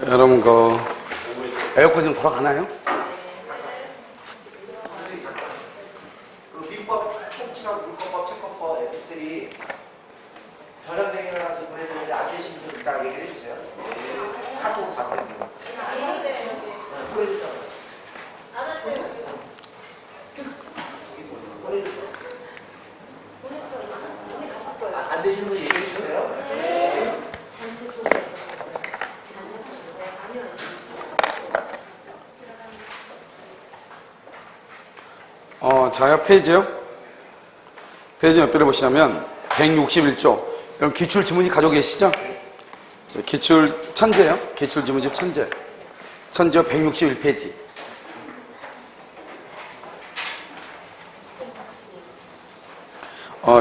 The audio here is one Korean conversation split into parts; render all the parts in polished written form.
여러분 에어컨 좀 돌아가나요? 그 민법 통치법 물권법 채권법 에피셀이 변형되기나 보내드렸는데 안 되신 분들 이따가 얘기를 해주세요. 카톡으로 받거든요. 보내주세요. 안 되시는 분 얘기해 주세요. 자요 페이지요. 페이지 몇 배를 보시냐면 161조. 여러분 기출 지문집 가지고 계시죠? 기출 천재요. 기출 지문집 천재. 천재 161페이지.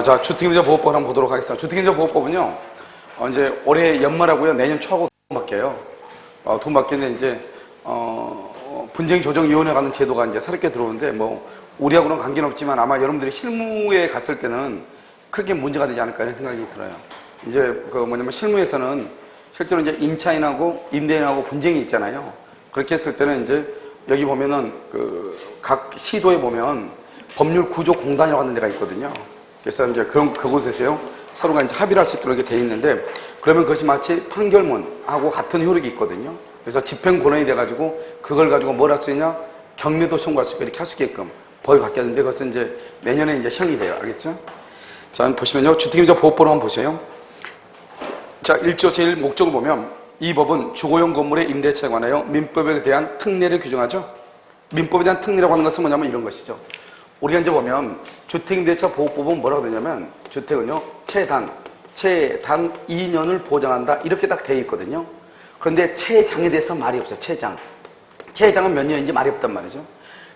자, 주택임대차 보호법 한번 보도록 하겠습니다. 주택임대차 보호법은요, 이제 올해 연말하고요, 내년 초하고 돈 바뀌어요. 돈 바뀌는데 이제, 분쟁조정위원회 가는 제도가 이제 새롭게 들어오는데, 우리하고는 관계는 없지만 아마 여러분들이 실무에 갔을 때는 크게 문제가 되지 않을까 이런 생각이 들어요. 이제 실무에서는 실제로 이제 임차인하고 임대인하고 분쟁이 있잖아요. 그렇게 했을 때는 이제 여기 보면은 각 시도에 보면 법률 구조 공단이라고 하는 데가 있거든요. 그래서 이제 그곳에서요, 서로가 이제 합의를 할 수 있도록 이렇게 돼 있는데, 그러면 그것이 마치 판결문하고 같은 효력이 있거든요. 그래서 집행 권한이 돼가지고 그걸 가지고 뭘 할 수 있냐? 경매도 청구할 수 있고 이렇게 할 수 있게끔 법이 바뀌었는데, 그것은 이제 내년에 이제 시행이 돼요. 알겠죠? 자, 보시면요. 주택임대차 보호법을 한번 보세요. 자, 1조 제1 목적을 보면 이 법은 주거용 건물의 임대차에 관하여 민법에 대한 특례를 규정하죠. 민법에 대한 특례라고 하는 것은 뭐냐면 이런 것이죠. 우리가 이제 보면 주택임대차 보호법은 뭐라고 되냐면 주택은요, 최단 2년을 보장한다. 이렇게 딱 되어 있거든요. 그런데 최장에 대해서 말이 없어요. 최장은 몇 년인지 말이 없단 말이죠.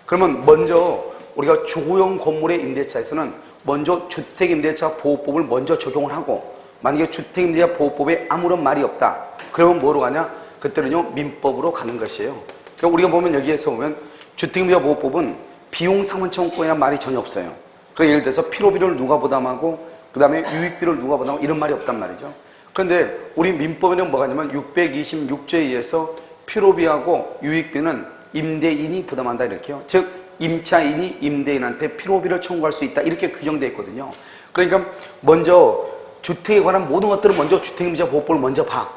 그러면 먼저 우리가 주거용 건물의 임대차에서는 먼저 주택임대차 보호법을 먼저 적용을 하고, 만약에 주택임대차 보호법에 아무런 말이 없다. 그러면 뭐로 가냐? 그때는요, 민법으로 가는 것이에요. 그러니까 우리가 보면 여기에서 보면 주택임대차 보호법은 비용 상환청구에는 말이 전혀 없어요. 그러니까 예를 들어서 필요비를 누가 부담하고 그 다음에 유익비를 누가 부담하고 이런 말이 없단 말이죠. 그런데 우리 민법에는 뭐가 있냐면 626조에 의해서 필요비하고 유익비는 임대인이 부담한다 이렇게요. 즉 임차인이 임대인한테 필요비를 청구할 수 있다 이렇게 규정되어 있거든요. 그러니까 먼저 주택에 관한 모든 것들은 먼저 주택임대차 보호법을 먼저 봐.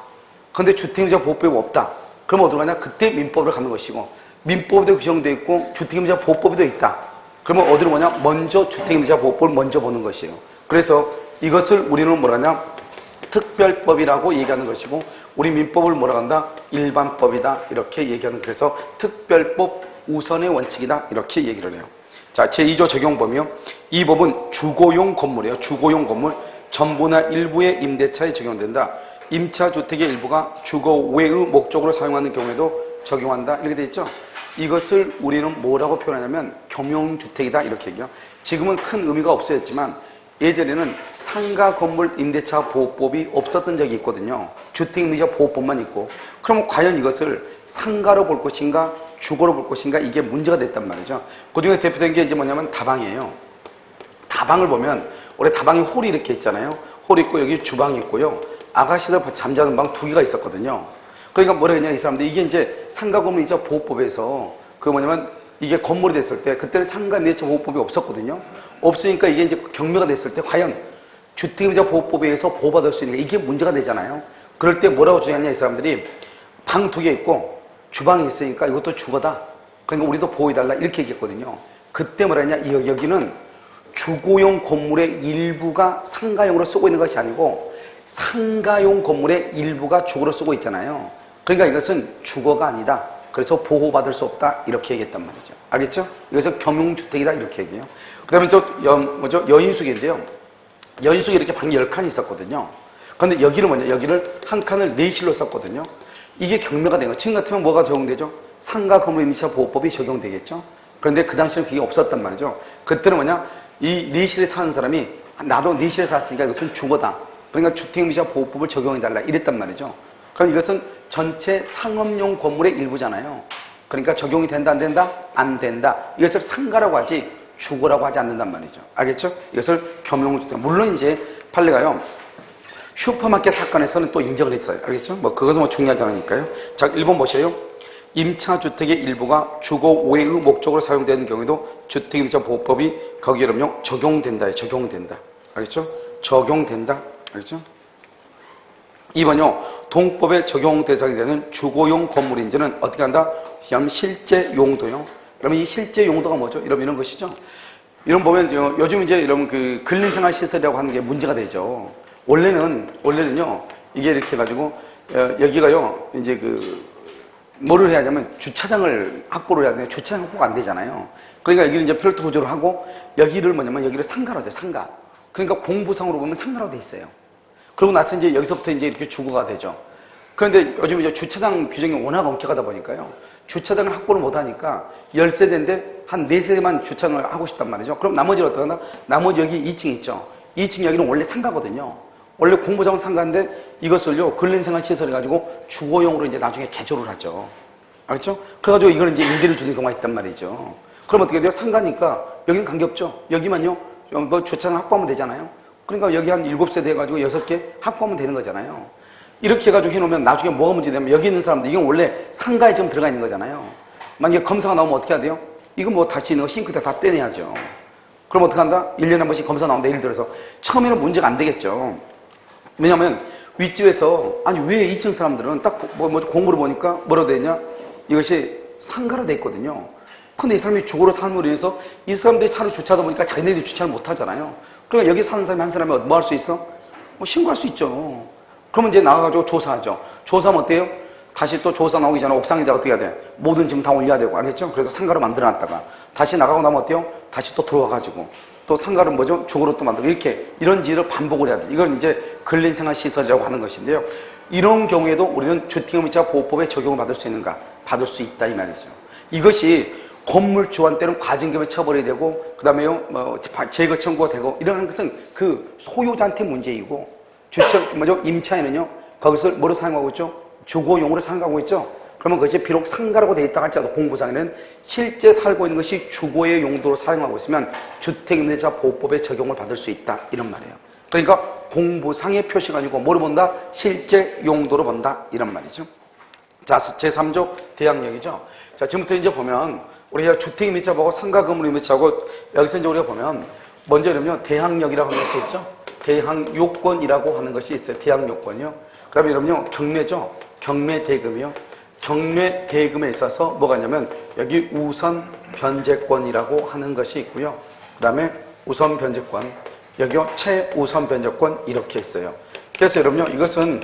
그런데 주택임대차 보호법이 없다. 그럼 어디로 가냐? 그때 민법으로 가는 것이고, 민법에도 규정되어 있고 주택임대차 보호법에도 있다. 그러면 어디로 가냐? 먼저 주택임대차 보호법을 먼저 보는 것이에요. 그래서 이것을 우리는 뭐라 하냐? 특별법이라고 얘기하는 것이고, 우리 민법을 뭐라 한다? 일반법이다 이렇게 얘기하는, 그래서 특별법 우선의 원칙이다 이렇게 얘기를 해요. 자, 제2조 적용범위요. 이 법은 주거용 건물이에요. 주거용 건물 전부나 일부의 임대차에 적용된다. 임차주택의 일부가 주거 외의 목적으로 사용하는 경우에도 적용한다 이렇게 돼 있죠. 이것을 우리는 뭐라고 표현하냐면 겸용주택이다 이렇게 얘기해요. 지금은 큰 의미가 없어졌지만 예전에는 상가 건물 임대차 보호법이 없었던 적이 있거든요. 주택임대차 보호법만 있고. 그럼 과연 이것을 상가로 볼 것인가 주거로 볼 것인가 이게 문제가 됐단 말이죠. 그중에 대표적인 게 이제 뭐냐면 다방이에요. 다방을 보면 원래 다방에 홀이 이렇게 있잖아요. 홀이 있고 여기 주방이 있고요. 아가씨들 잠자는 방 2개가 있었거든요. 그러니까 뭐라 했냐 이 사람들, 이게 이제 상가 건물이죠. 보호법에서 이게 건물이 됐을 때 그때는 상가 임대차 보호법이 없었거든요. 없으니까 이게 이제 경매가 됐을 때 과연 주택임대차 보호법에 의해서 보호받을 수 있는 게 이게 문제가 되잖아요. 그럴 때 뭐라고 주장했냐 이 사람들이, 방 2개 있고 주방이 있으니까 이것도 주거다. 그러니까 우리도 보호해달라 이렇게 얘기했거든요. 그때 뭐라 했냐, 여기는 주거용 건물의 일부가 상가용으로 쓰고 있는 것이 아니고 상가용 건물의 일부가 주거로 쓰고 있잖아요. 그러니까 이것은 주거가 아니다. 그래서 보호받을 수 없다 이렇게 얘기했단 말이죠. 알겠죠? 이것은 겸용주택이다 이렇게 얘기해요. 그 다음에 여인숙인데요. 여인숙이 이렇게 방이 10칸이 있었거든요. 그런데 여기를 한 칸을 내실로 썼거든요. 이게 경매가 된 거예요. 지금 같으면 뭐가 적용되죠? 상가 건물 임대차 보호법이 적용되겠죠? 그런데 그 당시에는 그게 없었단 말이죠. 그때는 이 내실에 사는 사람이 나도 내실에 살았으니까 이것은 주거다. 그러니까 주택임대차 보호법을 적용해달라 이랬단 말이죠. 그럼 이것은 전체 상업용 건물의 일부잖아요. 그러니까 적용이 된다 안 된다? 안 된다. 이것을 상가라고 하지 주거라고 하지 않는단 말이죠. 알겠죠? 이것을 겸용주택. 물론 이제 판례가요, 슈퍼마켓 사건에서는 또 인정을 했어요. 알겠죠? 뭐 그것은 뭐 중요하지 않으니까요. 자, 1번 보세요. 임차 주택의 일부가 주거 오해의 목적으로 사용되는 경우에도 주택임차보호법이 거기에는요 적용된다. 적용된다. 알겠죠? 적용된다. 알겠죠? 2번요. 동법에 적용 대상이 되는 주거용 건물인지는 어떻게 한다? 실제 용도요. 그러면 이 실제 용도가 뭐죠? 이런 것이죠. 이런 보면 요즘 이제 이런 그 근린생활 시설이라고 하는 게 문제가 되죠. 원래는요 이게 이렇게 해가지고 여기가요 이제 뭐를 해야 하냐면 주차장을 확보를 해야 되는데 주차장 확보가 안 되잖아요. 그러니까 여기를 이제 필터 구조를 하고 여기를 여기를 상가로 하죠. 상가. 그러니까 공부상으로 보면 상가로 돼 있어요. 그러고 나서 이제 여기서부터 이제 이렇게 주거가 되죠. 그런데 요즘 이제 주차장 규정이 워낙 엄격하다 보니까요. 주차장을 확보를 못 하니까 10세대인데 한 4세대만 주차장을 하고 싶단 말이죠. 그럼 나머지는 어떻게 하나? 나머지 여기 2층 있죠. 2층 여기는 원래 상가거든요. 원래 공부장은 상가인데 이것을요, 근린생활 시설 해가지고 주거용으로 이제 나중에 개조를 하죠. 알겠죠? 그래가지고 이걸 이제 임대를 주는 경우가 있단 말이죠. 그럼 어떻게 돼요? 상가니까 여기는 관계없죠. 여기만요, 뭐 주차장 확보하면 되잖아요. 그러니까 여기 한 7세대 해가지고 6개 확보하면 되는 거잖아요. 이렇게 해가지고 해놓으면 나중에 뭐가 문제되면 여기 있는 사람들, 이건 원래 상가에 좀 들어가 있는 거잖아요. 만약에 검사가 나오면 어떻게 해야 돼요? 이거 뭐 다시 있는 거 싱크대 다 떼내야죠. 그럼 어떻게 한다? 1년에 한 번씩 검사 나온다. 예를 들어서 처음에는 문제가 안 되겠죠. 왜냐하면 윗집에서 아니 왜 2층 사람들은 딱 공부를 보니까 뭐라고 되어 있냐? 이것이 상가로 되어 있거든요. 근데 이 사람이 죽으러 삶으로 인해서 이 사람들이 차를 주차하다 보니까 자기네들이 주차를 못 하잖아요. 그러니까 여기 사는 사람이 한 사람이 뭐 할 수 있어? 뭐 신고할 수 있죠. 그러면 이제 나가가지고 조사하죠. 조사하면 어때요? 다시 또 조사 나오기 전에 옥상에다 어떻게 해야 돼? 모든 짐 다 올려야 되고, 알겠죠? 그래서 상가로 만들어놨다가 다시 나가고 나면 어때요? 다시 또 들어와가지고 또 상가를 뭐죠? 죽으로 또 만들고 이런 일을 반복을 해야 돼. 이걸 이제 근린생활시설이라고 하는 것인데요. 이런 경우에도 우리는 주택임차 보호법에 적용을 받을 수 있는가? 받을 수 있다 이 말이죠. 이것이 건물주한 때는 과징금에 처벌이 되고, 그 다음에요, 제거 청구가 되고, 이런 것은 그 소유자한테 문제이고, 임차인은요, 거기서 뭐로 사용하고 있죠? 주거용으로 사용하고 있죠? 그러면 그것이 비록 상가라고 되어 있다 할지라도 공부상에는 실제 살고 있는 것이 주거의 용도로 사용하고 있으면 주택임대차 보호법에 적용을 받을 수 있다. 이런 말이에요. 그러니까 공부상의 표시가 아니고 뭐로 본다? 실제 용도로 본다. 이런 말이죠. 자, 제3조 대항력이죠. 자, 지금부터 이제 보면 우리가 주택임대차 보고 상가 건물임대차하고 여기서 이제 우리가 보면 먼저 이러면 대항력이라고 하는 것이 있죠. 대항요건이라고 하는 것이 있어요. 대항요건이요. 그 다음에 이러면 경매죠. 경매대금이요. 경매대금에 있어서 뭐가 있냐면 여기 우선 변제권이라고 하는 것이 있고요. 그 다음에 우선 변제권, 여기요 최우선 변제권 이렇게 있어요. 그래서 여러분요, 이것은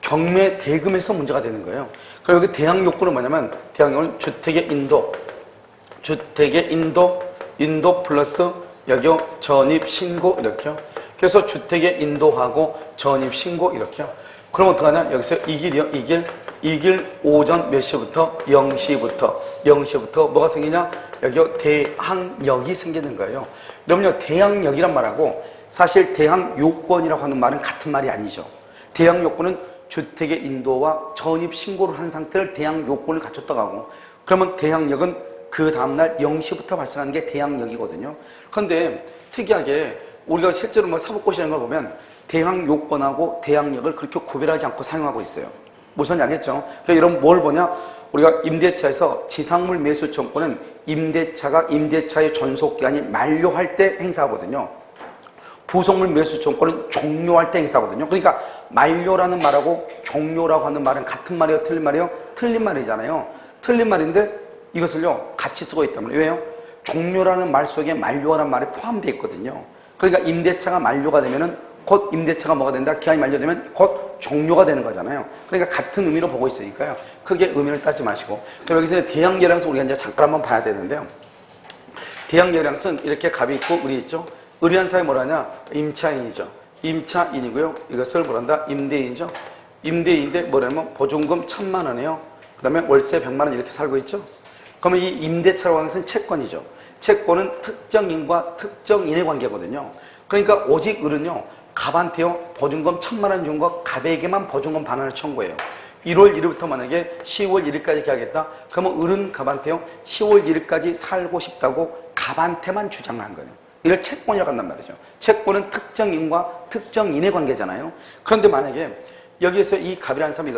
경매대금에서 문제가 되는 거예요. 그리고 여기 대항요건은 뭐냐면 대항요건은 주택의 인도 플러스 여기요 전입신고 이렇게요. 그래서 주택의 인도하고 전입신고 이렇게요. 그럼 어떡하냐? 여기서 이 길이요. 이 길 오전 몇 시부터? 0시부터 뭐가 생기냐? 여기요 대항력이 생기는 거예요. 그러면요 대항력이란 말하고 사실 대항요건이라고 하는 말은 같은 말이 아니죠. 대항요건은 주택의 인도와 전입신고를 한 상태를 대항요건을 갖췄다고 하고, 그러면 대항력은 그 다음날 0시부터 발생하는 게 대항력이거든요. 그런데 특이하게 우리가 실제로 뭐 사법고시라는 걸 보면 대항요건하고 대항력을 그렇게 구별하지 않고 사용하고 있어요. 무슨 말인지 알겠죠? 그러니까 여러분 뭘 보냐? 우리가 임대차에서 지상물 매수 청구는 임대차의 존속기간이 만료할 때 행사하거든요. 부속물 매수 청구는 종료할 때 행사하거든요. 그러니까 만료라는 말하고 종료라고 하는 말은 같은 말이에요? 틀린 말이에요? 틀린 말이잖아요. 틀린 말인데 이것을요 같이 쓰고 있단 말이에요. 왜요? 종료라는 말 속에 만료라는 말이 포함되어 있거든요. 그러니까 임대차가 만료가 되면은 곧 임대차가 뭐가 된다? 기한이 만료되면 곧 종료가 되는 거잖아요. 그러니까 같은 의미로 보고 있으니까요. 크게 의미를 따지 마시고. 그럼 여기서 대항계량서 우리가 이제 잠깐 한번 봐야 되는데요. 대항계량서는 이렇게 갑이 있고 을이 있죠. 을이라는 사람이 뭐라냐? 임차인이죠. 임차인이고요. 이것을 뭐란다? 임대인이죠. 임대인인데 뭐냐면 보증금 1,000만 원이에요. 그 다음에 월세 100만 원 이렇게 살고 있죠. 그러면 이 임대차라고 하는 것은 채권이죠. 채권은 특정인과 특정인의 관계거든요. 그러니까 오직 을은요, 갑한테요, 보증금 1,000만 원 준 거 갑에게만 보증금 반환을 청구해요. 1월 1일부터 만약에 10월 1일까지 계약했다? 그러면 을은 갑한테요, 10월 1일까지 살고 싶다고 갑한테만 주장을 한 거예요. 이를 채권이라고 한단 말이죠. 채권은 특정인과 특정인의 관계잖아요. 그런데 만약에 여기에서 이 갑이라는 사람이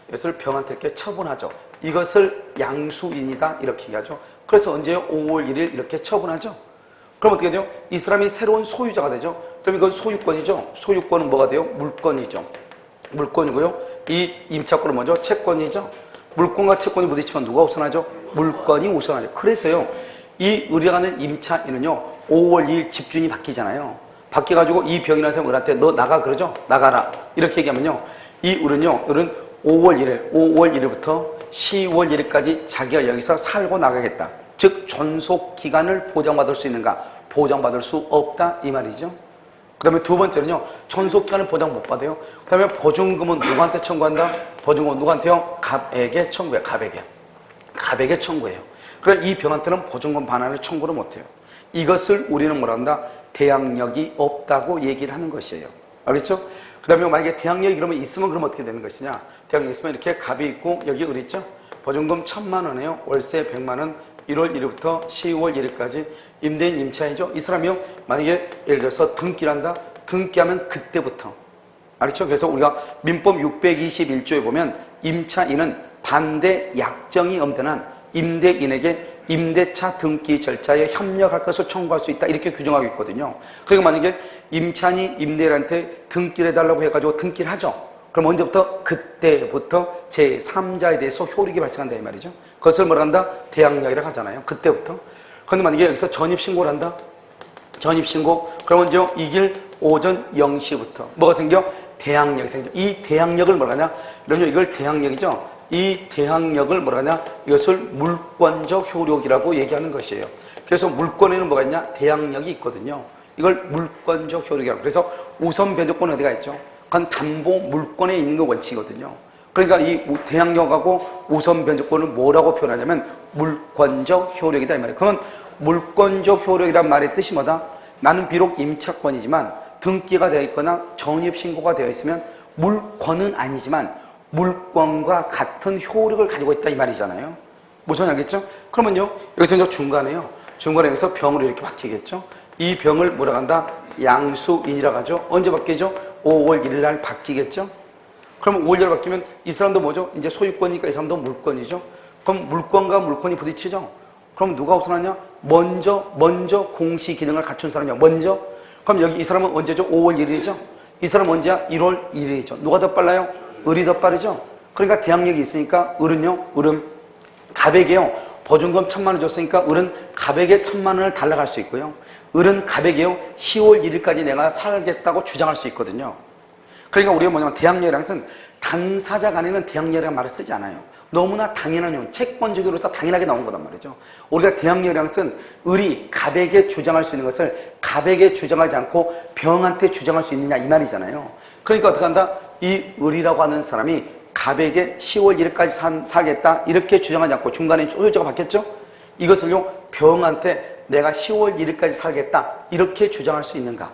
이것을 병한테 이렇게 처분하죠. 이것을 양수인이다 이렇게 얘기하죠. 그래서 언제요? 5월 1일 이렇게 처분하죠. 그럼 어떻게 돼요? 이 사람이 새로운 소유자가 되죠. 그럼 이건 소유권이죠. 소유권은 뭐가 돼요? 물권이죠. 물권이고요. 이 임차권은 뭐죠? 채권이죠. 물권과 채권이 부딪히면 누가 우선하죠? 물권이 우선하죠. 그래서요, 이 의뢰하는 임차인은요, 5월 2일 집주인이 바뀌잖아요. 바뀌어가지고 이 병이라는 사람 을한테 너 나가 그러죠? 나가라. 이렇게 얘기하면요, 이 을은요, 5월 1일부터 10월 1일까지 자기가 여기서 살고 나가겠다. 즉, 존속 기간을 보장받을 수 있는가? 보장받을 수 없다. 이 말이죠. 그 다음에 두 번째는요, 존속기간을 보장 못 받아요. 그 다음에 보증금은 누구한테 청구한다? 보증금은 누구한테요? 갑에게 청구해요. 갑에게 청구해요. 그래, 이 병한테는 보증금 반환을 청구를 못해요. 이것을 우리는 뭐라 한다? 대항력이 없다고 얘기를 하는 것이에요. 알겠죠? 그 다음에 만약에 대항력이 그러면 있으면 그럼 어떻게 되는 것이냐? 대항력이 있으면 이렇게 갑이 있고 여기 을 있죠? 보증금 1,000만 원이에요. 월세 100만 원. 1월 1일부터 10월 1일까지 임대인 임차인이죠. 이 사람이요. 만약에 예를 들어서 등기를 한다. 등기하면 그때부터. 알겠죠? 그래서 우리가 민법 621조에 보면 임차인은 반대 약정이 없는 한 임대인에게 임대차 등기 절차에 협력할 것을 청구할 수 있다. 이렇게 규정하고 있거든요. 그러니까 만약에 임차인이 임대인한테 등기를 해달라고 해가지고 등기를 하죠. 그럼 언제부터? 그때부터 제3자에 대해서 효력이 발생한다 이 말이죠. 그것을 뭐라 한다? 대항력이라고 하잖아요. 그때부터. 그런데 만약에 여기서 전입신고를 한다? 전입신고. 그러면 이제 이길 오전 0시부터 뭐가 생겨? 대항력이 생겨. 이 대항력을 뭐라 하냐? 그러면 이걸 대항력이죠. 이 대항력을 뭐라 하냐? 이것을 물권적 효력이라고 얘기하는 것이에요. 그래서 물권에는 뭐가 있냐? 대항력이 있거든요. 이걸 물권적 효력이라고. 그래서 우선 변조권은 어디가 있죠? 그건 담보 물권에 있는 게 원칙이거든요. 그러니까 이 대항력하고 우선 변조권을 뭐라고 표현하냐면 물권적 효력이다 이 말이에요. 그러면 물권적 효력이란 말의 뜻이 뭐다? 나는 비록 임차권이지만 등기가 되어 있거나 전입신고가 되어 있으면 물권은 아니지만 물권과 같은 효력을 가지고 있다 이 말이잖아요. 무슨 알겠죠? 그러면요, 여기서 이제 중간에 여기서 병으로 이렇게 바뀌겠죠? 이 병을 뭐라고 한다? 양수인이라고 하죠. 언제 바뀌죠? 5월 1일 날 바뀌겠죠? 그럼 5월 1일 바뀌면 이 사람도 뭐죠? 이제 소유권이니까 이 사람도 물권이죠? 그럼 물권과 물권이 부딪히죠? 그럼 누가 우선하냐? 먼저 공시 기능을 갖춘 사람이야. 먼저. 그럼 여기 이 사람은 언제죠? 5월 1일이죠? 이 사람은 언제야? 1월 1일이죠. 누가 더 빨라요? 을이 더 빠르죠? 그러니까 대항력이 있으니까 을은 갑에게요. 보증금 1,000만 원 줬으니까 을은 갑에게 1,000만 원을 달라갈 수 있고요. 을은 갑에게요. 10월 1일까지 내가 살겠다고 주장할 수 있거든요. 그러니까 우리가 뭐냐면 대항력이라는 것은 당사자 간에는 대항력이라는 말을 쓰지 않아요. 너무나 당연한 용, 채권적으로서 당연하게 나온 거단 말이죠. 우리가 대항력이라는 것은 을이 갑에게 주장할 수 있는 것을 갑에게 주장하지 않고 병한테 주장할 수 있느냐 이 말이잖아요. 그러니까 어떻게 한다? 이 을이라고 하는 사람이 갑에게 10월 1일까지 살겠다 이렇게 주장하지 않고 중간에 소유자가 바뀌었죠? 이것을요 병한테 내가 10월 1일까지 살겠다 이렇게 주장할 수 있는가?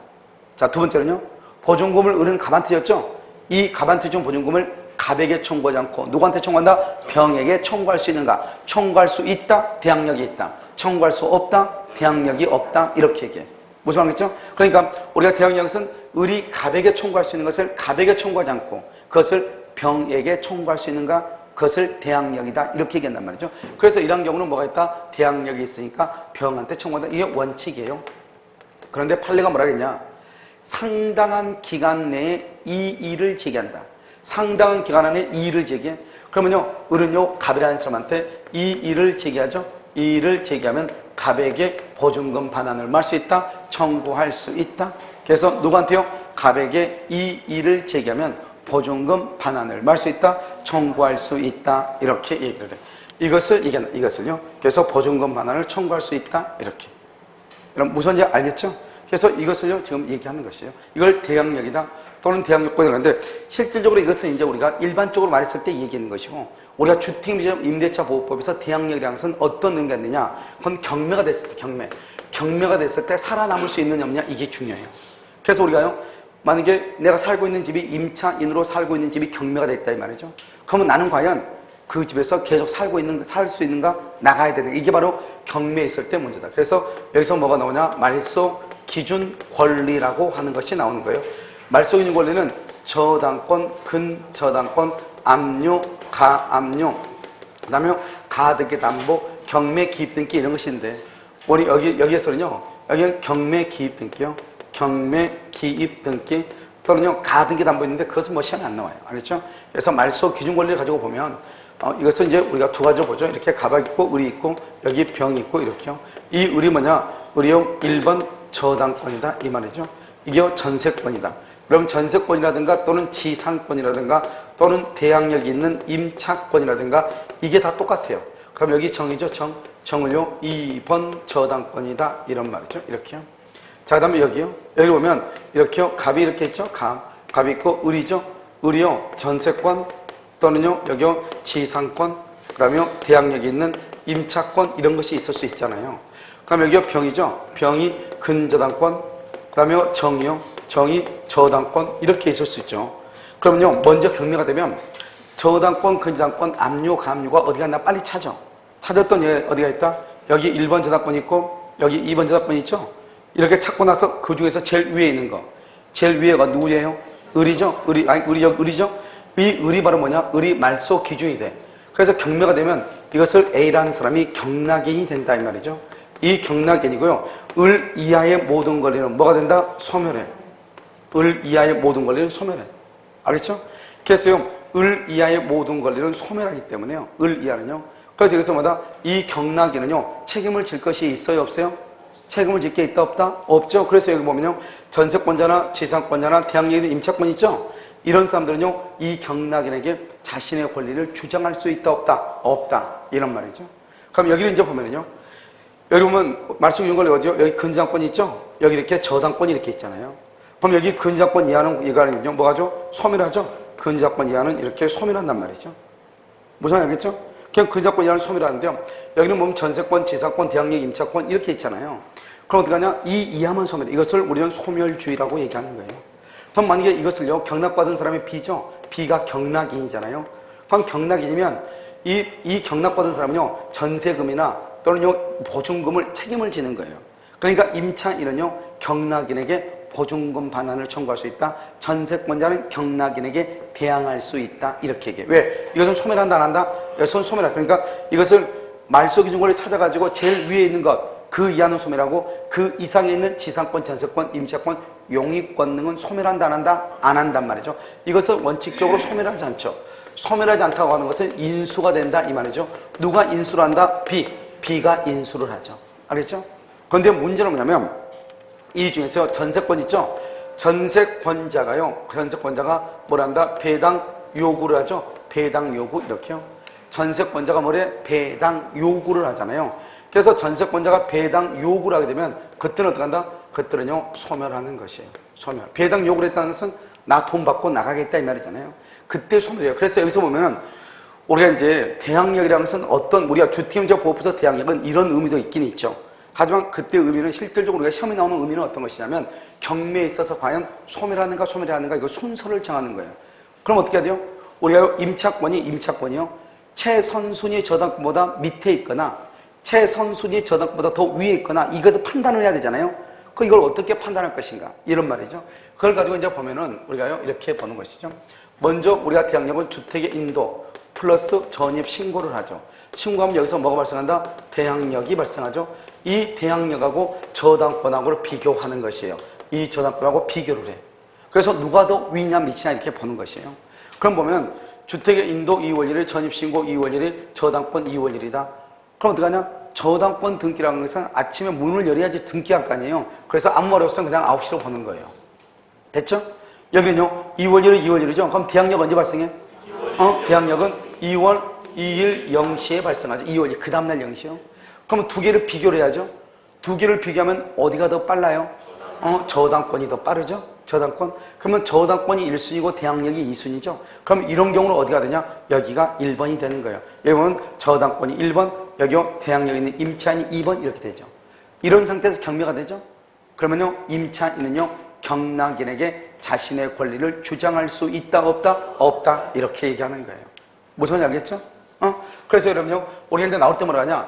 자, 두 번째는요 보증금을 을은 갑한테 줬죠? 이 갑한테 준 보증금을 갑에게 청구하지 않고 누구한테 청구한다? 병에게 청구할 수 있는가? 청구할 수 있다? 대항력이 있다. 청구할 수 없다? 대항력이 없다. 이렇게 얘기해. 무슨 말이겠죠? 그러니까 우리가 대항력은 을이 갑에게 청구할 수 있는 것을 갑에게 청구하지 않고 그것을 병에게 청구할 수 있는가? 그것을 대항력이다. 이렇게 얘기한단 말이죠. 그래서 이런 경우는 뭐가 있다? 대항력이 있으니까 병한테 청구한다. 이게 원칙이에요. 그런데 판례가 뭐라 했냐? 상당한 기간 내에 이 일을 제기한다. 상당한 기간 안에 이 일을 제기해. 그러면요, 을은요, 갑이라는 사람한테 이 일을 제기하죠. 이 일을 제기하면 갑에게 보증금 반환을 말 수 있다. 청구할 수 있다. 그래서 누구한테요? 갑에게 이 일을 제기하면 보증금 반환을 말 수 있다. 청구할 수 있다. 이렇게 얘기를 해. 이것을요. 그래서 보증금 반환을 청구할 수 있다. 이렇게. 여러분, 무슨지 알겠죠? 그래서 이것을요, 지금 얘기하는 것이에요. 이걸 대항력이다. 또는 대항력권이라고 하는데, 실질적으로 이것은 이제 우리가 일반적으로 말했을 때 얘기하는 것이고, 우리가 주택임대차 보호법에서 대항력이라는 것은 어떤 의미가 있느냐? 그건 경매가 됐을 때, 경매가 됐을 때 살아남을 수 있느냐 없느냐? 이게 중요해요. 그래서 우리가요, 만약에 내가 살고 있는 집이 임차인으로 살고 있는 집이 경매가 됐다 이 말이죠. 그러면 나는 과연 그 집에서 계속 살 수 있는가? 나가야 되는 이게 바로 경매에 있을 때 문제다. 그래서 여기서 뭐가 나오냐? 말소 기준 권리라고 하는 것이 나오는 거예요. 말소 기준 권리는 저당권, 근저당권, 압류, 가압류, 그 다음에 가등기 담보, 경매 기입 등기 이런 것이 있는데, 우리 여기에서는요, 여기는 경매 기입 등기요. 경매 기입 등기 또는요, 가등기 담보 있는데 그것은 뭐 시험에 안 나와요. 알겠죠? 그래서 말소 기준 권리를 가지고 보면, 이것은 이제 우리가 두 가지로 보죠. 이렇게 가박 있고, 을이 있고, 여기 병이 있고, 이렇게요. 이 을이 뭐냐? 을이요, 1번 저당권이다. 이 말이죠. 이게 전세권이다. 그럼 전세권이라든가 또는 지상권이라든가 또는 대항력이 있는 임차권이라든가 이게 다 똑같아요. 그럼 여기 정이죠. 정을요 2번 저당권이다 이런 말이죠. 이렇게요. 자, 그 다음에 여기요. 여기 보면 이렇게요. 갑이 이렇게 있죠. 갑이 있고 을이죠. 을이요 전세권 또는요 여기요 지상권, 그 다음에 대항력이 있는 임차권 이런 것이 있을 수 있잖아요. 그럼 여기요 병이죠. 병이 근저당권, 그 다음에 정이 저당권 이렇게 있을 수 있죠. 그러면요 먼저 경매가 되면 저당권, 근저당권, 압류, 가압류가 어디가 있나 빨리 찾았던 얘 어디가 있다? 여기 1번 저당권이 있고 여기 2번 저당권이 있죠. 이렇게 찾고 나서 그 중에서 제일 위에 있는 거, 제일 위에가 누구예요? 을이죠. 을이죠. 이 을이 바로 뭐냐? 을이 말소 기준이 돼. 그래서 경매가 되면 이것을 A라는 사람이 경락인이 된다 이 말이죠. 이 경락인이고요. 을 이하의 모든 권리는 뭐가 된다? 소멸해. 을 이하의 모든 권리는 소멸해. 알겠죠? 그래서요, 을 이하의 모든 권리는 소멸하기 때문에요. 을 이하는요. 그래서 여기서 뭐다? 이 경락인은요, 책임을 질 것이 있어요, 없어요? 책임을 질 게 있다, 없다? 없죠. 그래서 여기 보면요, 전세권자나 지상권자나 대항력이 있는 임차권 있죠? 이런 사람들은요, 이 경락인에게 자신의 권리를 주장할 수 있다, 없다? 없다. 이런 말이죠. 그럼 여기를 이제 보면요, 여기 보면 말소 기준 권리 어디요? 여기 근저당권이 있죠? 여기 이렇게 저당권이 이렇게 있잖아요. 그럼 여기 근저당권 이하는 이거는요, 뭐가죠? 소멸하죠? 근저당권 이하는 이렇게 소멸한단 말이죠. 무슨 말인지 알겠죠? 그냥 근저당권 이하는 소멸하는데요. 여기는 보면 전세권, 지상권, 대항력, 임차권 이렇게 있잖아요. 그럼 어떻게 하냐? 이 이하만 소멸. 이것을 우리는 소멸주의라고 얘기하는 거예요. 그럼 만약에 이것을요, 경락받은 사람이 B죠? B가 경락인이잖아요. 그럼 경락인이면 이 경락받은 사람은요, 전세금이나 또는요, 보증금을 책임을 지는 거예요. 그러니까 임차인은요, 경락인에게 보증금 반환을 청구할 수 있다. 전세권자는 경락인에게 대항할 수 있다. 이렇게 얘기해요. 왜? 이것은 소멸한다, 안 한다? 이것은 소멸한다. 그러니까 이것을 말소 기준권을 찾아가지고 제일 위에 있는 것, 그 이하는 소멸하고 그 이상에 있는 지상권, 전세권, 임차권, 용익권 등은 소멸한다, 안 한다? 안 한단 말이죠. 이것을 원칙적으로 소멸하지 않죠. 소멸하지 않다고 하는 것은 인수가 된다, 이 말이죠. 누가 인수를 한다? B가 인수를 하죠. 알겠죠? 그런데 문제는 뭐냐면 이 중에서 전세권 있죠? 전세권자가 뭐란다? 배당 요구를 하죠? 배당 요구, 이렇게요. 전세권자가 뭐래? 배당 요구를 하잖아요. 그래서 전세권자가 배당 요구를 하게 되면 그때는 어떻게 한다? 그때는요, 소멸하는 것이에요. 소멸. 배당 요구를 했다는 것은 나 돈 받고 나가겠다 이 말이잖아요. 그때 소멸이에요. 그래서 여기서 보면은 우리가 이제 대항력이라는 것은 우리가 주택임대보호법에서 대항력은 이런 의미도 있긴 있죠. 하지만 그때 의미는 실질적으로 우리가 시험에 나오는 의미는 어떤 것이냐면 경매에 있어서 과연 소멸하는가 소멸하는가 이거 순서를 정하는 거예요. 그럼 어떻게 해야 돼요? 우리가 임차권이요. 최선순위 저당권보다 밑에 있거나 최선순위 저당권보다 더 위에 있거나 이것을 판단을 해야 되잖아요. 그 이걸 어떻게 판단할 것인가 이런 말이죠. 그걸 가지고 이제 보면은 우리가요 이렇게 보는 것이죠. 먼저 우리가 대항력은 주택의 인도 플러스 전입 신고를 하죠. 신고하면 여기서 뭐가 발생한다? 대항력이 발생하죠. 이 대항력하고 저당권하고를 비교하는 것이에요. 이 저당권하고 비교를 해. 그래서 누가 더 위냐 밑이냐 이렇게 보는 것이에요. 그럼 보면 주택의 인도 2월 1일, 전입신고 2월 1일, 저당권 2월 1일이다. 그럼 어떻게 하냐? 저당권 등기라는 것은 아침에 문을 열어야지 등기할 거 아니에요. 그래서 아무 말 없으면 그냥 9시로 보는 거예요. 됐죠? 여기는요 2월 1일, 2월 1일이죠. 그럼 대항력 언제 발생해? 대항력은 2월 2일 0시에 발생하죠. 2월 2일 그 다음날 0시요. 그럼 두 개를 비교를 해야죠. 두 개를 비교하면 어디가 더 빨라요? 저당권이 더 빠르죠. 저당권. 그러면 저당권이 1순위고 대항력이 2순위죠. 그럼 이런 경우는 어디가 되냐? 여기가 1번이 되는 거예요. 여기 보면 저당권이 1번, 여기요 대항력 있는 임차인이 2번 이렇게 되죠. 이런 상태에서 경매가 되죠. 그러면요 임차인은요 경락인에게 자신의 권리를 주장할 수 있다 없다? 없다 이렇게 얘기하는 거예요. 무슨 말인지 알겠죠? 그래서 여러분요 우리 현재 나올 때 뭐라 하냐?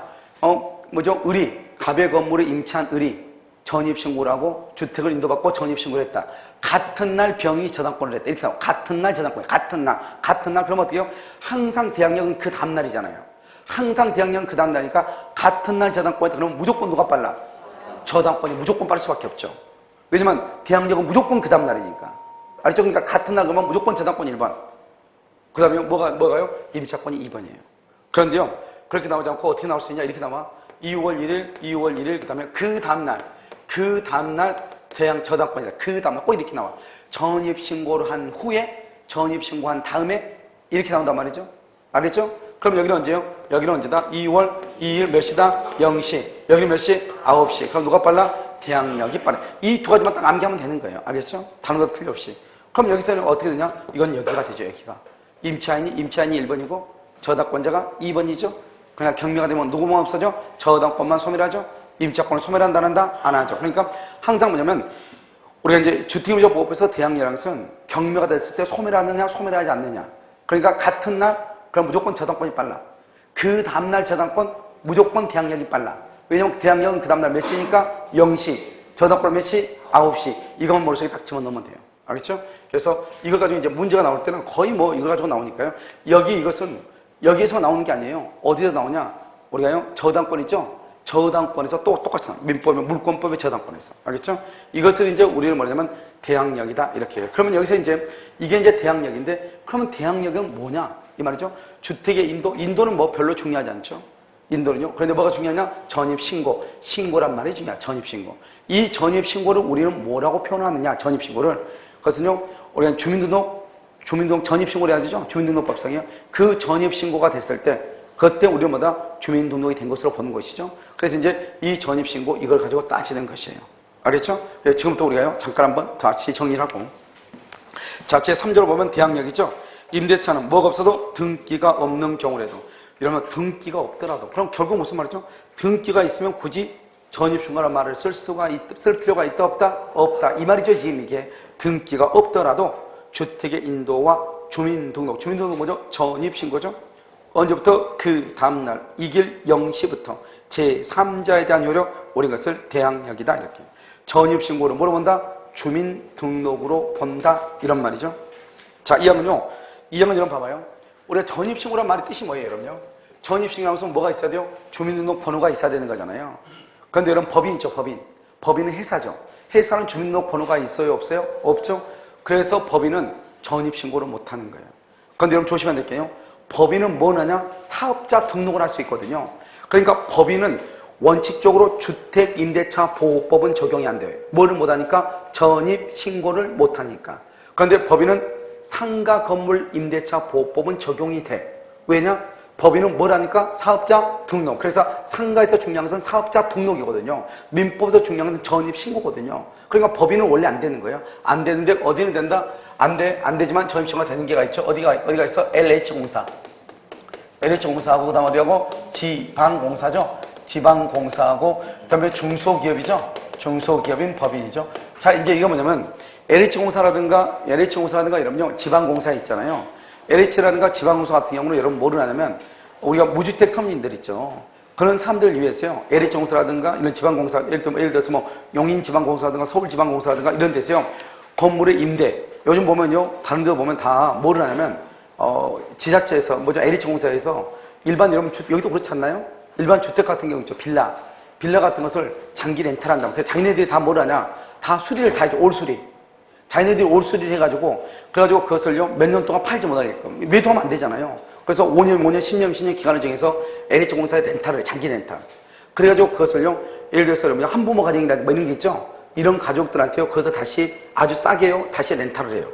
을이 갑의 건물을 임차한 을이 전입신고를 하고 주택을 인도받고 전입신고를 했다. 같은 날 병이 저당권을 했다. 이렇게 나와. 같은 날 저당권. 같은 날. 그러면 어떻게 해요? 항상 대항력은 그 다음날이잖아요. 항상 대항력은 그 다음날이니까 같은 날 저당권했다. 그러면 무조건 누가 빨라? 저당권이 무조건 빠를 수밖에 없죠. 왜냐면 대항력은 무조건 그 다음날이니까. 알죠? 그러니까 같은 날 그러면 무조건 저당권이 1번. 그 다음에 뭐가요? 임차권이 2번이에요. 그런데요, 그렇게 나오지 않고 어떻게 나올 수 있냐? 이렇게 나와. 2월 1일, 그 다음에 그 다음날 대항 저당권이다. 그 다음날 꼭 이렇게 나와. 전입신고를 한 후에, 전입신고한 다음에 이렇게 나온단 말이죠. 알겠죠? 그럼 여기는 언제요? 여기는 언제다? 2월 2일 몇 시다? 0시. 여기는 몇 시? 9시. 그럼 누가 빨라? 대항력이 빨라. 이 두 가지만 딱 암기하면 되는 거예요. 알겠죠? 다른 것 필요 없이. 그럼 여기서는 어떻게 되냐? 이건 여기가 되죠, 여기가. 임차인이 1번이고 저당권자가 2번이죠. 그러니까 경매가 되면 누구만 없어져? 저당권만 소멸하죠. 임차권을 소멸한다, 안 하죠. 그러니까 항상 뭐냐면 우리가 이제 주택임대보호법에서 대항력이라는 것은 경매가 됐을 때 소멸하느냐, 소멸하지 않느냐. 그러니까 같은 날 그럼 무조건 저당권이 빨라. 그 다음날 저당권 무조건 대항력이 빨라. 왜냐면 대항력은 그 다음날 몇 시니까 0시. 저당권은 몇 시? 9시. 이것만 머릿속에 딱 집어넣으면 돼요. 알겠죠? 그래서 이걸 가지고 이제 문제가 나올 때는 거의 뭐 이걸 가지고 나오니까요. 이것은 여기에서 나오는 게 아니에요. 어디서 나오냐? 우리가요, 저당권 있죠? 저당권에서 또 똑같이 나와요. 민법의 물권법의 저당권에서. 알겠죠? 이것을 이제 우리는 뭐냐면 대항력이다. 이렇게 해요. 그러면 여기서 이제 이게 이제 대항력인데 그러면 대항력은 뭐냐? 이 말이죠. 주택의 인도는 뭐 별로 중요하지 않죠. 인도는요. 그런데 뭐가 중요하냐? 전입신고. 신고란 말이 중요하다. 전입신고. 이 전입신고를 우리는 뭐라고 표현하느냐? 전입신고를. 그것은요, 우리가 주민등록 전입신고를 해야 되죠? 주민등록법상이요. 그 전입신고가 됐을 때, 그때 우리는 뭐다? 주민등록이 된 것으로 보는 것이죠. 그래서 이제 이 전입신고, 이걸 가지고 따지는 것이에요. 알겠죠? 지금부터 우리가요, 잠깐 한번 같이 정리를 하고. 자, 제3조를 보면 대항력이죠? 임대차는 뭐가 없어도 등기가 없는 경우라도, 이러면 등기가 없더라도, 그럼 결국 무슨 말이죠? 등기가 있으면 굳이 전입신고라는 말을 쓸 필요가 있다, 없다? 없다. 이 말이죠, 지금 이게. 등기가 없더라도 주택의 인도와 주민등록 뭐죠? 전입신고죠? 언제부터? 그 다음날, 이길 0시부터 제3자에 대한 효력, 우리 것을 대항력이다, 이렇게. 전입신고를 뭐로 본다? 주민등록으로 본다, 이런 말이죠. 자, 이 항은 여러분 봐봐요. 우리가 전입신고란 말의 뜻이 뭐예요, 여러분요? 전입신고라는 것은 뭐가 있어야 돼요? 주민등록번호가 있어야 되는 거잖아요. 그런데 여러분, 법인 있죠, 법인. 법인은 회사죠. 회사는 주민등록번호가 있어요, 없어요? 없죠. 그래서 법인은 전입신고를 못하는 거예요. 그런데 여러분 조심해야 될 게요. 법인은 뭐 하냐? 사업자 등록을 할 수 있거든요. 그러니까 법인은 원칙적으로 주택임대차보호법은 적용이 안 돼요. 뭐를 못하니까? 전입신고를 못하니까. 그런데 법인은 상가건물임대차보호법은 적용이 돼. 왜냐? 법인은 뭘 하니까? 사업자 등록. 그래서 상가에서 중요한 것은 사업자 등록이거든요. 민법에서 중요한 것은 전입신고거든요. 그러니까 법인은 원래 안 되는 거예요. 안 되는데 어디는 된다? 안 되지만 전입신고가 되는 게가 있죠. 어디가 있어? LH공사. LH공사하고 그 다음 어디하고? 지방공사죠. 지방공사하고 그 다음에 중소기업이죠. 중소기업인 법인이죠. 자, 이제 이거 뭐냐면 LH공사라든가 이러면요, 지방공사 있잖아요. LH라든가 지방공사 같은 경우는 여러분 뭐를 하냐면 우리가 무주택 서민들 있죠. 그런 사람들을 위해서요, LH공사라든가 이런 지방공사, 예를 들어서 뭐 용인지방공사라든가 서울지방공사라든가 이런 데서요, 건물의 임대, 요즘 보면요, 다른 데 보면 다 뭐를 하냐면 지자체에서 뭐죠, LH공사에서 일반 여러분 여기도 그렇지 않나요? 일반 주택 같은 경우 있죠, 빌라 같은 것을 장기 렌탈한다. 그래서 자기네들이 다 뭘 하냐, 다 수리를 다 해줘. 올수리. 자기네들이 올수리를 해가지고, 그래가지고 그것을요, 몇 년 동안 팔지 못하게끔. 매도하면 안 되잖아요. 그래서 5년, 10년 기간을 정해서 LH공사의 렌탈을, 장기 렌탈. 그래가지고 그것을요, 예를 들어서 여러분, 한부모 가정이라든가 뭐 이런 게 있죠? 이런 가족들한테요, 그것을 다시 아주 싸게요, 다시 렌탈을 해요.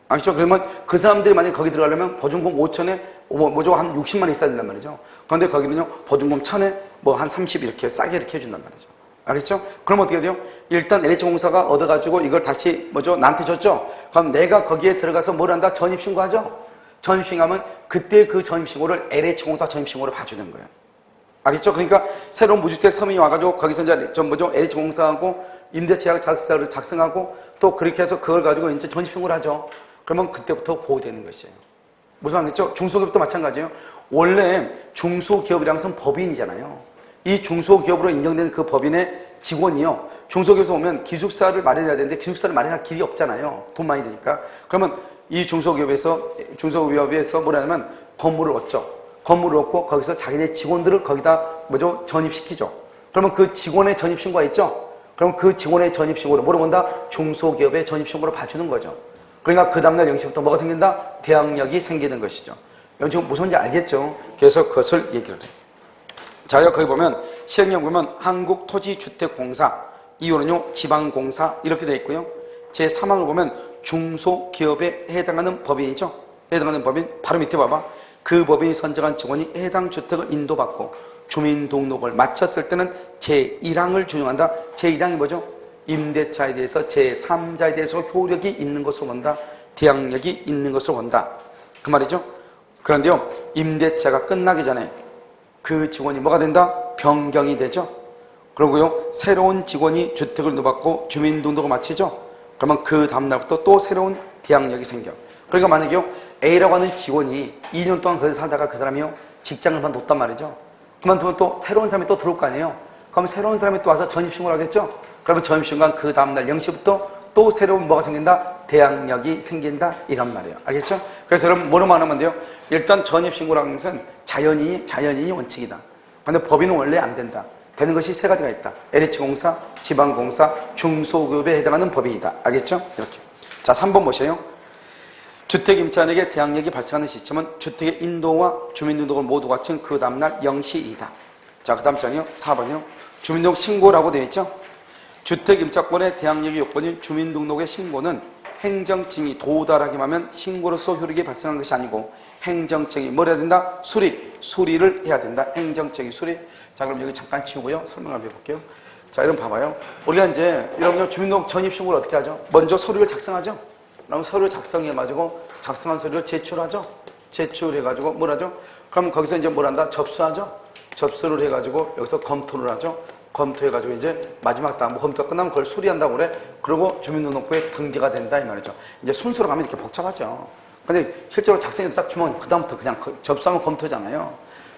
아시죠? 그러면 그 사람들이 만약에 거기 들어가려면 보증금 5천에, 뭐죠? 한 60만 원 있어야 된단 말이죠. 그런데 거기는요, 보증금 1,000에 뭐 한 30 이렇게 싸게 이렇게 해준단 말이죠. 알겠죠? 그럼 어떻게 돼요? 일단 LH공사가 얻어가지고 이걸 다시 뭐죠? 나한테 줬죠? 그럼 내가 거기에 들어가서 뭘 한다? 전입신고하죠? 전입신고하면 그때 그 전입신고를 LH공사 전입신고로 봐주는 거예요. 알겠죠? 그러니까 새로운 무주택 서민이 와가지고 거기서 이제 LH공사하고 임대차 계약서를 작성하고 또 그렇게 해서 그걸 가지고 이제 전입신고를 하죠. 그러면 그때부터 보호되는 것이에요. 무슨 말이겠죠? 중소기업도 마찬가지예요. 원래 중소기업이라는 것은 법인이잖아요. 이 중소기업으로 인정된 그 법인의 직원이요. 중소기업에서 오면 기숙사를 마련해야 되는데 기숙사를 마련할 길이 없잖아요. 돈 많이 드니까. 그러면 이 중소기업에서 뭐라냐면 건물을 얻죠. 건물을 얻고 거기서 자기네 직원들을 거기다 전입시키죠. 그러면 그 직원의 전입신고가 있죠. 그럼 그 직원의 전입신고를 뭐로 본다? 중소기업의 전입신고로 봐주는 거죠. 그러니까 그 다음날 0시부터 뭐가 생긴다? 대항력이 생기는 것이죠. 여러분 지금 무슨 말인지 알겠죠? 그래서 그것을 얘기를 해요. 자, 거기 보면 시행령 보면 한국토지주택공사, 이유는요 지방공사 이렇게 되어 있고요. 제3항을 보면 중소기업에 해당하는 법인이죠. 해당하는 법인 바로 밑에 봐봐. 그 법인이 선정한 직원이 해당 주택을 인도받고 주민등록을 마쳤을 때는 제1항을 준용한다. 제1항이 뭐죠? 임대차에 대해서 제3자에 대해서 효력이 있는 것으로 본다. 대항력이 있는 것으로 본다. 그 말이죠. 그런데요 임대차가 끝나기 전에 그 직원이 뭐가 된다? 변경이 되죠. 그리고요 새로운 직원이 주택을 인도받고 주민등록을 마치죠. 그러면 그 다음날부터 또 새로운 대항력이 생겨. 그러니까 만약에요 A라고 하는 직원이 2년 동안 거기서 살다가 그 사람이요 직장을 그만뒀단 말이죠. 그만두면 또 새로운 사람이 또 들어올 거 아니에요. 그럼 새로운 사람이 또 와서 전입신고를 하겠죠. 그러면 전입신고한 그 다음날 0시부터 또 새로운 뭐가 생긴다? 대항력이 생긴다 이런 말이에요. 알겠죠? 그래서 여러분 뭐로만 하면 돼요? 일단 전입신고라는 것은 자연인이 원칙이다. 그런데 법인은 원래 안 된다. 되는 것이 세 가지가 있다. LH공사, 지방공사, 중소기업에 해당하는 법인이다. 알겠죠? 이렇게. 자, 3번 보세요. 주택임차인에게 대항력이 발생하는 시점은 주택의 인도와 주민등록을 모두 갖춘 그 다음날 0시이다. 자, 그 다음 장이요. 4번이요. 주민등록 신고라고 되어 있죠. 주택임차권의 대항력의 요건인 주민등록의 신고는 행정증이 도달하기만 하면 신고로서 효력이 발생하는 것이 아니고 행정증이 뭘 해야 된다? 수리를 해야 된다. 행정증이 수리. 자, 그럼 여기 잠깐 치우고요. 설명을 한번 해볼게요. 자, 여러분 봐봐요. 우리가 이제 여러분 주민등록 전입신고를 어떻게 하죠? 먼저 서류를 작성하죠. 그럼 서류를 작성해가지고 작성한 서류를 제출하죠. 제출해가지고 뭘 하죠? 그럼 거기서 이제 뭘 한다? 접수하죠. 접수를 해가지고 여기서 검토를 하죠. 검토해가지고 이제 마지막 다음 검토가 끝나면 그걸 수리한다고 그래. 그리고 주민등록부에 등재가 된다 이 말이죠. 이제 순서로 가면 이렇게 복잡하죠. 근데 실제로 작성해서 딱 주면 그 다음부터 그냥 접수하면 검토잖아요.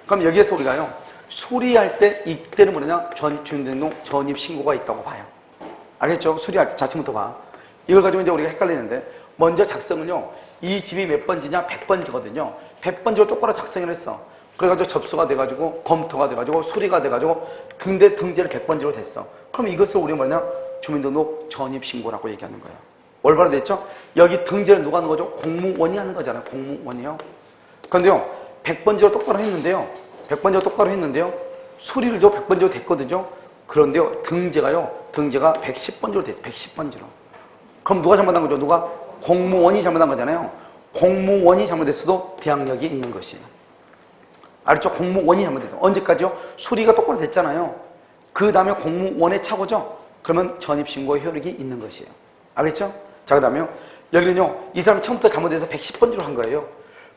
그럼 여기에서 우리가요 수리할 때 이때는 뭐냐? 주민등록 전입신고가 있다고 봐요. 알겠죠? 수리할 때 자체부터 봐. 이걸 가지고 이제 우리가 헷갈리는데 먼저 작성은요 이 집이 몇 번지냐? 100번지거든요. 100번지로 똑바로 작성을 했어. 그래가지고 접수가 돼가지고 검토가 돼가지고 수리가 돼가지고 근데 등재를 100번지로 됐어. 그럼 이것을 우리 뭐냐? 주민등록 전입신고라고 얘기하는 거예요. 올바로 됐죠? 여기 등재를 누가 하는 거죠? 공무원이 하는 거잖아요. 공무원이요. 그런데요 100번지로 똑바로 했는데요. 100번지로 똑바로 했는데요. 수리를도 100번지로 됐거든요. 그런데요 등재가 110번지로 됐어요. 110번지로. 그럼 누가 잘못한 거죠? 누가? 공무원이 잘못한 거잖아요. 공무원이 잘못했어도 대항력이 있는 것이에요. 알았죠? 공무원이 잘못했다. 언제까지요? 수리가 똑바로 됐잖아요. 그 다음에 공무원의 착오죠? 그러면 전입신고의 효력이 있는 것이에요. 알겠죠? 자, 그 다음에요. 여기는요, 이 사람이 처음부터 잘못해서 110번지로 한 거예요.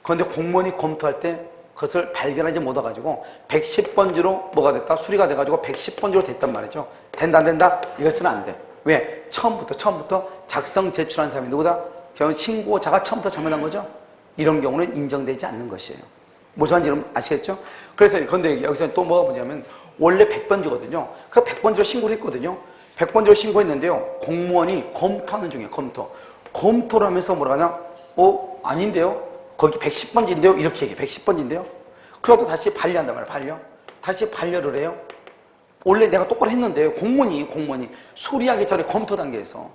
그런데 공무원이 검토할 때 그것을 발견하지 못해가지고 110번지로 뭐가 됐다? 수리가 돼가지고 110번지로 됐단 말이죠. 된다, 안 된다? 이것은 안 돼. 왜? 처음부터 작성 제출한 사람이 누구다? 그러면 신고자가 처음부터 잘못한 거죠? 이런 경우는 인정되지 않는 것이에요. 무슨 말인지 여러분 아시겠죠? 그래서 근데 여기서 또 뭐가 뭐냐면 원래 100번지거든요. 그 100번지로 신고를 했거든요. 100번지로 신고했는데요. 공무원이 검토하는 중이에요. 검토를 하면서 뭐라 하냐? 아닌데요? 거기 110번지인데요? 이렇게 얘기해. 110번지인데요? 그래도 다시 반려한단 말이에요. 다시 반려를 해요. 원래 내가 똑바로 했는데요. 공무원이 수리하기 전에 검토 단계에서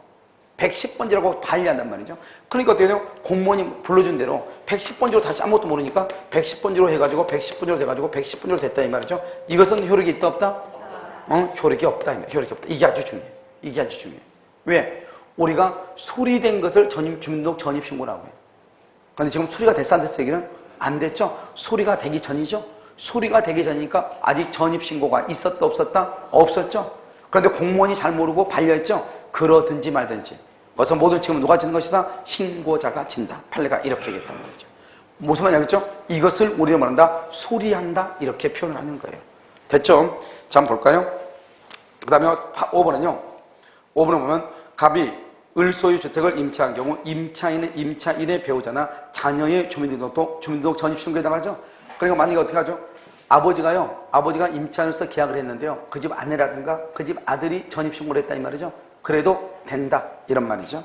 110번지라고 반려한단 말이죠. 그러니까 어떻게 돼요? 공무원이 불러준 대로 110번지로 다시 아무것도 모르니까 110번지로 해가지고 110번지로 돼가지고 110번지로 됐다 이 말이죠. 이것은 효력이 있다 없다? 효력이 없다 이 말이에요. 효력이 없다. 이게 아주 중요해. 왜? 우리가 수리된 것을 주민등록 전입신고라고 해요. 그런데 지금 수리가 됐어 안 됐어 얘기는? 안 됐죠? 수리가 되기 전이죠? 수리가 되기 전이니까 아직 전입신고가 있었다 없었다? 없었죠? 그런데 공무원이 잘 모르고 반려했죠? 그러든지 말든지. 그래서 모든 책임은 누가 지는 것이다? 신고자가 진다. 판례가 이렇게 얘기했단 말이죠. 무슨 말이냐 그랬죠? 이것을 우리는 말한다? 수리한다. 이렇게 표현을 하는 거예요. 됐죠? 자, 한번 볼까요? 그 다음에 5번은요. 5번을 보면 갑이 을소유 주택을 임차한 경우 임차인의 배우자나 자녀의 주민등록 전입신고에 해당하죠? 그러니까 만약에 어떻게 하죠? 아버지가 임차인으로서 계약을 했는데요. 그 집 아내라든가 그 집 아들이 전입신고를 했다 이 말이죠. 그래도 된다 이런 말이죠.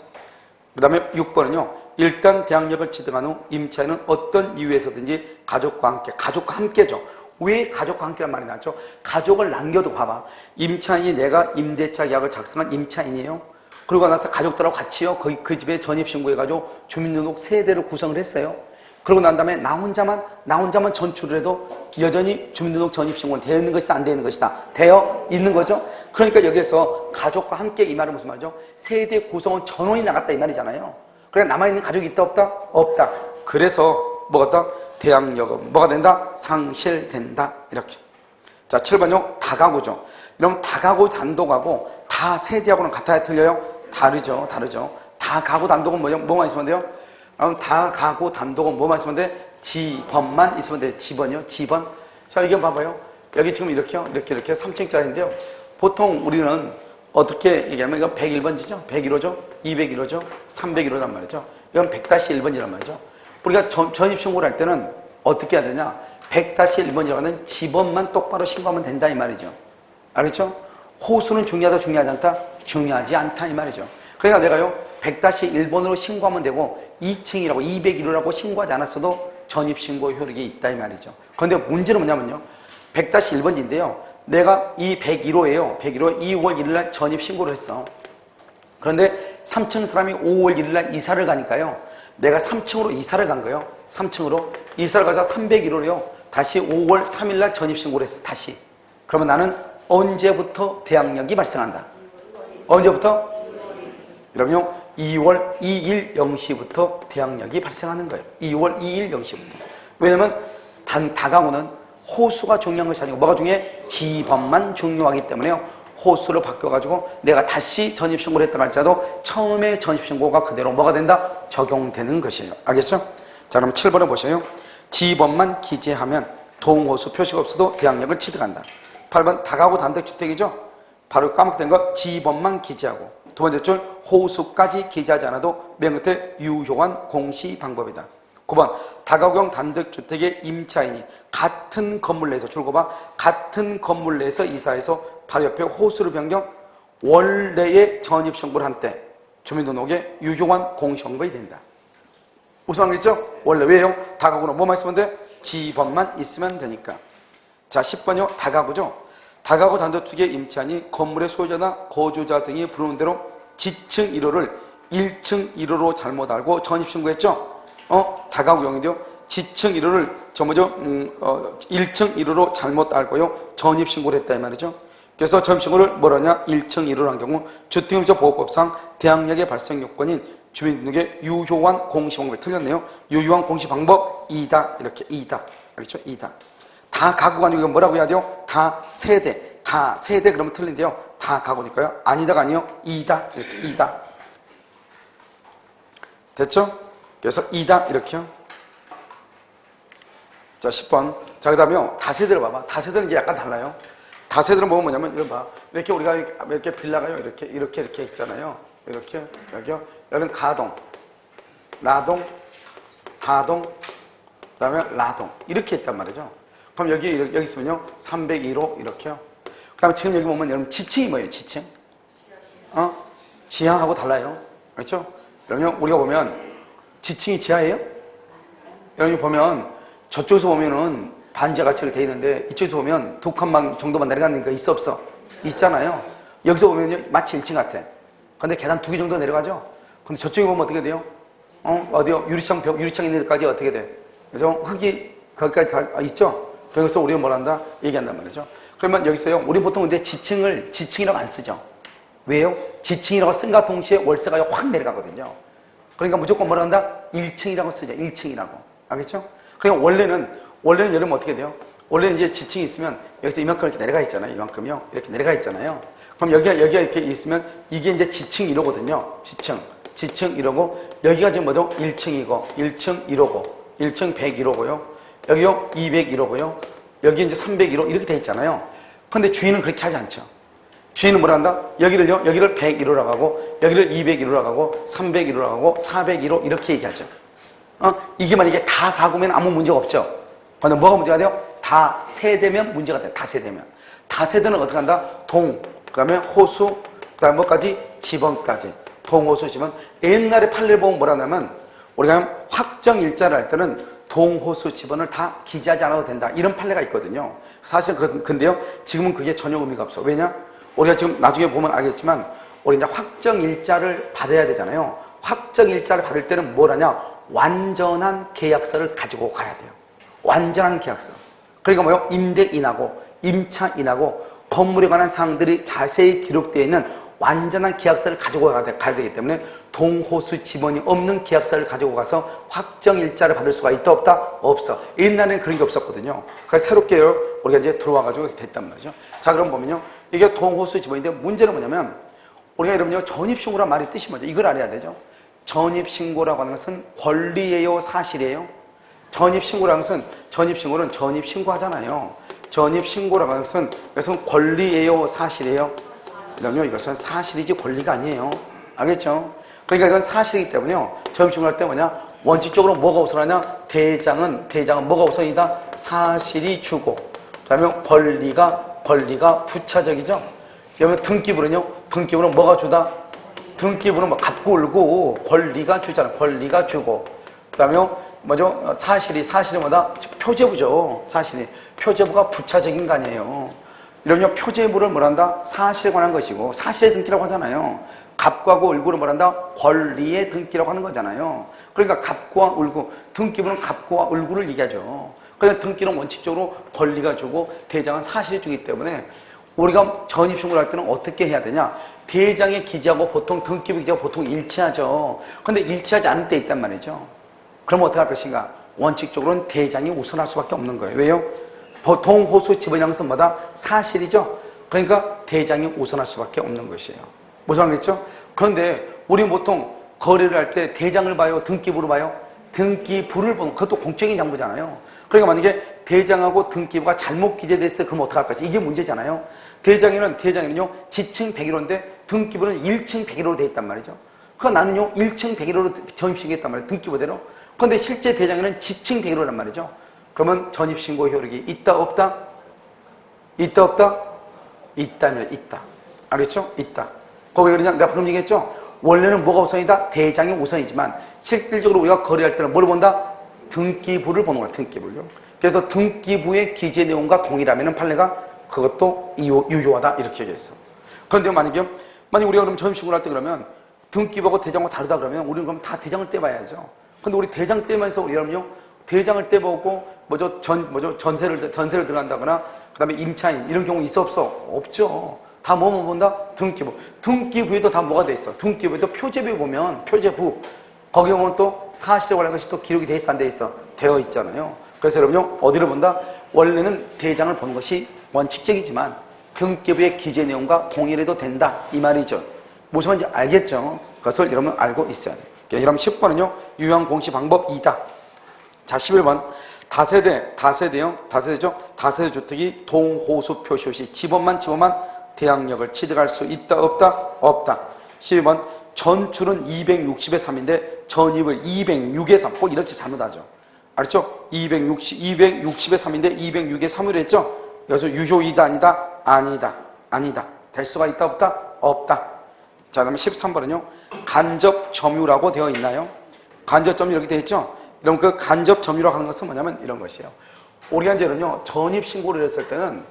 그 다음에 6번은요. 일단 대항력을 취득한 후 임차인은 어떤 이유에서든지 가족과 함께죠. 왜 가족과 함께란 말이 나왔죠? 가족을 남겨도 봐봐. 임차인이 내가 임대차 계약을 작성한 임차인이에요. 그러고 나서 가족들하고 같이요. 그 집에 전입신고해가지고 주민등록 세대를 구성을 했어요. 그러고 난 다음에 나 혼자만 전출을 해도 여전히 주민등록 전입신고는 되어 있는 것이다, 안 되어 있는 것이다? 되어 있는 거죠? 그러니까 여기에서 가족과 함께 이 말은 무슨 말이죠? 세대 구성은 전원이 나갔다 이 말이잖아요. 그래 남아있는 가족이 있다, 없다? 없다. 그래서 뭐가 다 대항력은 뭐가 된다? 상실된다. 이렇게. 자, 7번요. 다가구죠. 그럼 다가구 단독하고 다 세대하고는 같아야 틀려요? 다르죠. 다가구 단독은 뭐만 있으면 돼요? 다가구 단독은 뭐만 있으면 돼? 지번만 있으면 돼. 지번. 자, 이게 봐봐요. 여기 지금 이렇게요. 이렇게 3층짜리인데요. 보통 우리는 어떻게 얘기하면 이건 101번지죠? 101호죠? 201호죠? 301호란 말이죠. 이건 100-1번이란 말이죠. 우리가 전입신고를 할 때는 어떻게 해야 되냐? 100-1번이라고 하는 지번만 똑바로 신고하면 된다 이 말이죠. 알겠죠? 호수는 중요하다, 중요하지 않다? 중요하지 않다 이 말이죠. 그러니까 내가요 100-1번으로 신고하면 되고 2층이라고 201호라고 신고하지 않았어도 전입신고 효력이 있다 이 말이죠. 그런데 문제는 뭐냐면요 100-1번지인데요 내가 이 101호예요 101호 2월 1일날 전입신고를 했어. 그런데 3층 사람이 5월 1일날 이사를 가니까요 내가 3층으로 이사를 간 거예요. 3층으로 이사를 가자 301호로요 다시 5월 3일날 전입신고를 했어. 다시. 그러면 나는 언제부터 대항력이 발생한다? 언제부터? 그럼요 2월 2일 0시부터 대항력이 발생하는 거예요. 2월 2일 0시부터. 왜냐면 다가구는 호수가 중요한 것이 아니고 뭐가 중요해? 지번만 중요하기 때문에요. 호수를 바뀌어가지고 내가 다시 전입신고를 했다 할지라도 처음에 전입신고가 그대로 뭐가 된다? 적용되는 것이에요. 알겠죠? 자, 그럼 7번에 보셔요. 지번만 기재하면 동호수 표시가 없어도 대항력을 취득한다. 8번 다가구 단독주택이죠? 바로 까맣게 된 거 지번만 기재하고 두 번째 줄 호수까지 기재하지 않아도 맨 끝에 유효한 공시 방법이다. 9번 다가구형 단독주택의 임차인이 같은 건물 내에서 줄거봐 같은 건물 내에서 이사해서 바로 옆에 호수를 변경 원래의 전입신고를 한 때 주민등록에 유효한 공시 방법이 된다. 무슨 말이겠죠? 원래 왜요? 다가구는 뭐만 있으면 돼? 지번만 있으면 되니까. 자 10번요 다가구죠. 다가구 단독주택의 임차인이 건물의 소유자나 거주자 등이 부르는 대로 지층 1호를 1층 1호로 잘못 알고 전입신고했죠? 다가구형인데요. 지층 1호를 1층 1호로 잘못 알고요. 전입신고를 했다 이 말이죠. 그래서 전입신고를 뭐라냐? 1층 1호로 한 경우 주택임대보호법상 대항력의 발생 요건인 주민등록의 유효한 공시방법이 틀렸네요. 유효한 공시방법 2다. 이렇게 2다. 알겠죠? 2다. 다 가구가 아니고 뭐라고 해야 돼요? 다 세대 그러면 틀린데요. 다 가구니까요. 아니다가 아니요. 2다. 이렇게 2다. 됐죠? 그래서 2다 이렇게요. 자 10번. 자 그 다음에요. 다세대를 봐봐. 다세대는 이제 약간 달라요. 다세대는 보면 뭐냐면 이런 봐. 이렇게 우리가 이렇게 빌라가요. 이렇게 있잖아요. 이렇게 여기요. 여기는 가동, 라동, 다동, 그 다음에 라동 이렇게 있단 말이죠. 그럼 여기 있으면요 301호 이렇게요. 그 다음에 지금 여기 보면 여러분 지층이 뭐예요? 지층? 지하하고 달라요. 그렇죠? 여러분 우리가 보면 지층이 지하예요? 여러분 보면 저쪽에서 보면은 반지하같이 되어 있는데 이쪽에서 보면 두 칸만 정도만 내려가는 거 있어 없어? 있잖아요. 여기서 보면요 마치 1층 같아. 근데 계단 2개 정도 내려가죠? 근데 저쪽에 보면 어떻게 돼요? 어디요? 유리창 있는 데까지 어떻게 돼? 그죠? 흙이 거기까지 다 있죠? 그래서 우리가 뭘 한다? 얘기한단 말이죠. 그러면 여기서요, 우리 보통 이제 지층을 지층이라고 안 쓰죠. 왜요? 지층이라고 쓴과 동시에 월세가 확 내려가거든요. 그러니까 무조건 뭐라 한다? 1층이라고 쓰죠. 1층이라고. 알겠죠? 그러니까 원래는 여러분 어떻게 돼요? 원래는 이제 지층이 있으면 여기서 이만큼 이렇게 내려가 있잖아요. 이만큼요. 이렇게 내려가 있잖아요. 그럼 여기가 이렇게 있으면 이게 이제 지층 1호거든요. 지층 1호고 여기가 지금 뭐죠? 1층이고 1층 1호고 1층 101호고요. 여기요 201호고요. 여기 이제 301호 이렇게 돼 있잖아요. 근데 주인은 그렇게 하지 않죠. 주인은 뭐라 한다? 여기를 101호라고 하고 여기를 201호라고 하고 301호라고 하고 401호 이렇게 얘기하죠. 이게 만약에 다 가구면 아무 문제가 없죠. 근데 뭐가 문제가 돼요? 다세되면 문제가 돼요. 다세되면. 다세되는 어떻게 한다? 동, 그 다음에 호수, 그 다음에 뭐까지? 지번까지. 동, 호수, 지번. 옛날에 판례 보면 뭐라 하냐면 우리가 확정 일자를 할 때는 동, 호수, 지번을 다 기재하지 않아도 된다. 이런 판례가 있거든요. 사실 근데요, 지금은 그게 전혀 의미가 없어. 왜냐? 우리가 지금 나중에 보면 알겠지만 우리 이제 확정 일자를 받아야 되잖아요. 확정 일자를 받을 때는 뭘 하냐? 완전한 계약서를 가지고 가야 돼요. 완전한 계약서. 그러니까 뭐요? 임대인하고 임차인하고 건물에 관한 사항들이 자세히 기록되어 있는 완전한 계약서를 가지고 가야 되기 때문에 동호수 지번이 없는 계약서를 가지고 가서 확정 일자를 받을 수가 있다 없다? 없어. 옛날에는 그런 게 없었거든요. 그래서 새롭게 우리가 이제 들어와가지고 이렇게 됐단 말이죠. 자, 그럼 보면요, 이게 동호수 지번인데 문제는 뭐냐면 우리가 이러면요, 전입신고란 말이 뜻이 뭐죠? 이걸 알아야 되죠. 전입신고라고 하는 것은 권리예요, 사실이에요? 전입신고라는 것은 전입신고는 전입신고하잖아요. 전입신고라고 하는 것은 이것은 권리예요, 사실이에요? 그다음요, 이것은 사실이지 권리가 아니에요. 알겠죠? 그러니까 이건 사실이기 때문에요. 전입신고할 때 뭐냐? 원칙적으로 뭐가 우선하냐? 대장은 뭐가 우선이다? 사실이 주고, 그다음에 권리가 부차적이죠. 그다음에 등기부는 뭐가 주다? 등기부는 뭐 갚고 울고 권리가 주잖아. 권리가 주고. 그다음에 뭐죠? 사실이 뭐다? 표제부죠. 사실이. 표제부가 부차적인 거 아니에요. 이러면 표제부를 뭐란다? 사실에 관한 것이고, 사실의 등기라고 하잖아요. 값과고 울고를 뭐란다? 권리의 등기라고 하는 거잖아요. 그러니까 값과 울고, 등기부는 값과 울고를 얘기하죠. 그런데 등기는 원칙적으로 권리가 주고 대장은 사실이 주기 때문에 우리가 전입신고를 할 때는 어떻게 해야 되냐? 대장의 기재하고 보통 등기부 기재하고 보통 일치하죠. 그런데 일치하지 않을 때 있단 말이죠. 그럼 어떻게 할 것인가? 원칙적으로는 대장이 우선할 수밖에 없는 거예요. 왜요? 보통 호수 지번이라는 것은 뭐다? 사실이죠. 그러니까 대장이 우선할 수밖에 없는 것이에요. 무슨 말이겠죠? 그런데 우리 보통 거래를 할 때 대장을 봐요? 등기부를 봐요? 등기부를 보는, 그것도 공적인 장부잖아요. 그러니까 만약에 대장하고 등기부가 잘못 기재됐어요. 그럼 어떡할 것이? 이게 문제잖아요. 대장에는요, 지층 101호인데 등기부는 1층 101호로 돼 있단 말이죠. 그러니까 나는요, 1층 101호로 전입신고했단 말이에요. 등기부대로. 그런데 실제 대장에는 지층 101호란 말이죠. 그러면 전입신고 효력이 있다, 없다? 있다, 없다? 있다면 있다. 알겠죠? 있다. 거기 그러냐? 내가 방금 얘기했죠? 원래는 뭐가 우선이다? 대장이 우선이지만 실질적으로 우리가 거래할 때는 뭘 본다? 등기부를 보는 거야, 등기부를요. 그래서 등기부의 기재 내용과 동일하면 판례가 그것도 유효하다 이렇게 얘기했어. 그런데 만약에 우리가 그럼 전입신고를 할 때 그러면 등기부하고 대장하고 다르다 그러면 우리는 그럼 다 대장을 떼봐야죠. 근데 우리 대장 떼면서 우리는요, 대장을 떼보고 전세를 들어간다거나 그다음에 임차인 이런 경우 있어 없어? 없죠. 다 뭐만 본다? 등기부. 등기부에도 다 뭐가 돼 있어? 등기부에도 표제부에 보면 표제부 거기 보면 또 사실에 관한 것이 또 기록이 돼 있어 안 돼 있어? 되어 있잖아요. 그래서 여러분요, 어디를 본다? 원래는 대장을 보는 것이 원칙적이지만 등기부의 기재 내용과 동일해도 된다 이 말이죠. 무슨 말인지 알겠죠? 그것을 여러분 알고 있어야 돼요. 여러분 10번은요, 유형 공시 방법 2다. 자, 11번. 다세대죠? 다세대 주택이 동호수 표시 없이 집원만 대항력을 취득할 수 있다, 없다? 없다. 12번. 전출은 260의 3인데 전입을 206의 3. 꼭 이렇게 잘못하죠. 알았죠? 260의 3인데 206의 3으로 했죠? 여기서 유효이다, 아니다? 아니다. 될 수가 있다, 없다? 없다. 자, 그다음에 13번은요. 간접 점유라고 되어 있나요? 간접 점유 이렇게 되어 있죠? 그럼 그 간접 점유라고 하는 것은 뭐냐면 이런 것이에요. 우리가 이제는요, 전입신고를 했을 때는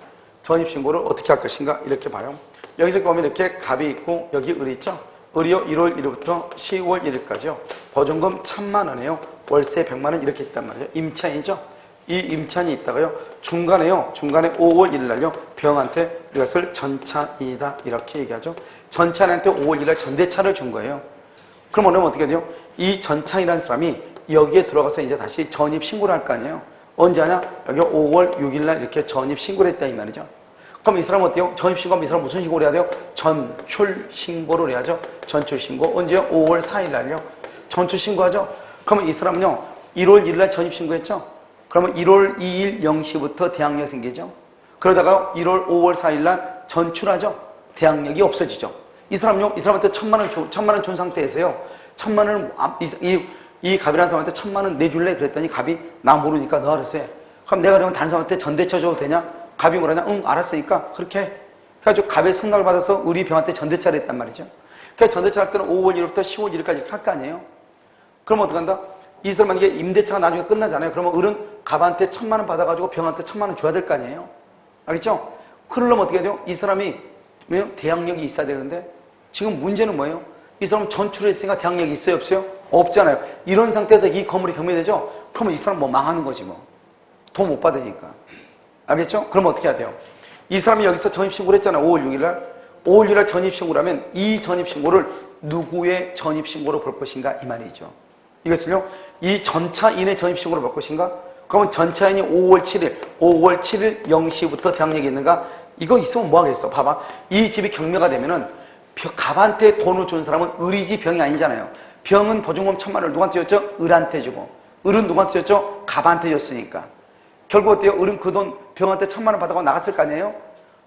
전입신고를 어떻게 할 것인가 이렇게 봐요. 여기서 보면 이렇게 갑이 있고 여기 을이 있죠? 을이요, 1월 1일부터 10월 1일까지요. 보증금 1,000만 원이에요. 월세 100만 원 이렇게 있단 말이에요. 임차인이죠? 이 임차인이 있다가요, 중간에 5월 1일 날요, 병한테 이것을 전차인이다 이렇게 얘기하죠. 전차인한테 5월 1일 날 전대차를 준 거예요. 그럼 오늘 어떻게 돼요? 이 전차인이라는 사람이 여기에 들어가서 이제 다시 전입 신고를 할 거 아니에요? 언제 하냐? 여기 5월 6일 날 이렇게 전입 신고를 했다 이 말이죠. 그럼 이 사람은 어때요? 전입 신고하면 이 사람 무슨 신고를 해야 돼요? 전출 신고를 해야죠. 전출 신고. 언제요? 5월 4일 날요. 전출 신고하죠. 그러면 이 사람은요, 1월 1일 날 전입 신고했죠. 그러면 1월 2일 0시부터 대항력 생기죠. 그러다가 5월 4일 날 전출하죠. 대항력이 없어지죠. 이 사람한테 1,000만 원 준 상태에서요. 1,000만 원을 이 갑이라는 사람한테 1,000만 원 내줄래? 그랬더니 갑이 나 모르니까 너 알아서 해. 그럼 내가 그러면 다른 사람한테 전대차 줘도 되냐? 갑이 뭐라냐? 응, 알았으니까 그렇게 해. 그래가지고 갑의 승낙을 받아서 의리 병한테 전대차를 했단 말이죠. 그러니까 전대차 할 때는 5월 1일부터 10월 1일까지 이렇게 할 거 아니에요? 그럼 어떡한다? 이 사람 만약에 임대차가 나중에 끝나잖아요. 그러면 을은 갑한테 1,000만 원 받아가지고 병한테 1,000만 원 줘야 될 거 아니에요? 알겠죠? 그러려면 어떻게 해야 돼요? 이 사람이 왜요? 대항력이 있어야 되는데 지금 문제는 뭐예요? 이 사람은 전출을 했으니까 대항력이 있어요? 없어요? 없잖아요. 이런 상태에서 이 건물이 경매되죠? 그러면 이 사람 뭐 망하는 거지 뭐. 돈 못 받으니까. 알겠죠? 그럼 어떻게 해야 돼요? 이 사람이 여기서 전입신고를 했잖아요. 5월 6일날. 5월 6일날 전입신고를 하면 이 전입신고를 누구의 전입신고로 볼 것인가 이 말이죠. 이것을요. 이 전차인의 전입신고로 볼 것인가? 그러면 전차인이 5월 7일 0시부터 대항력이 있는가? 이거 있으면 뭐 하겠어? 봐봐. 이 집이 경매가 되면은 갑한테 돈을 준 사람은 을이지 병이 아니잖아요. 병은 보증금 1,000만 원을 누구한테 줬죠? 을한테 주고. 을은 누구한테 줬죠? 갑한테 줬으니까. 결국 어때요? 을은 그 돈 병한테 1,000만 원 받아고 나갔을 거 아니에요?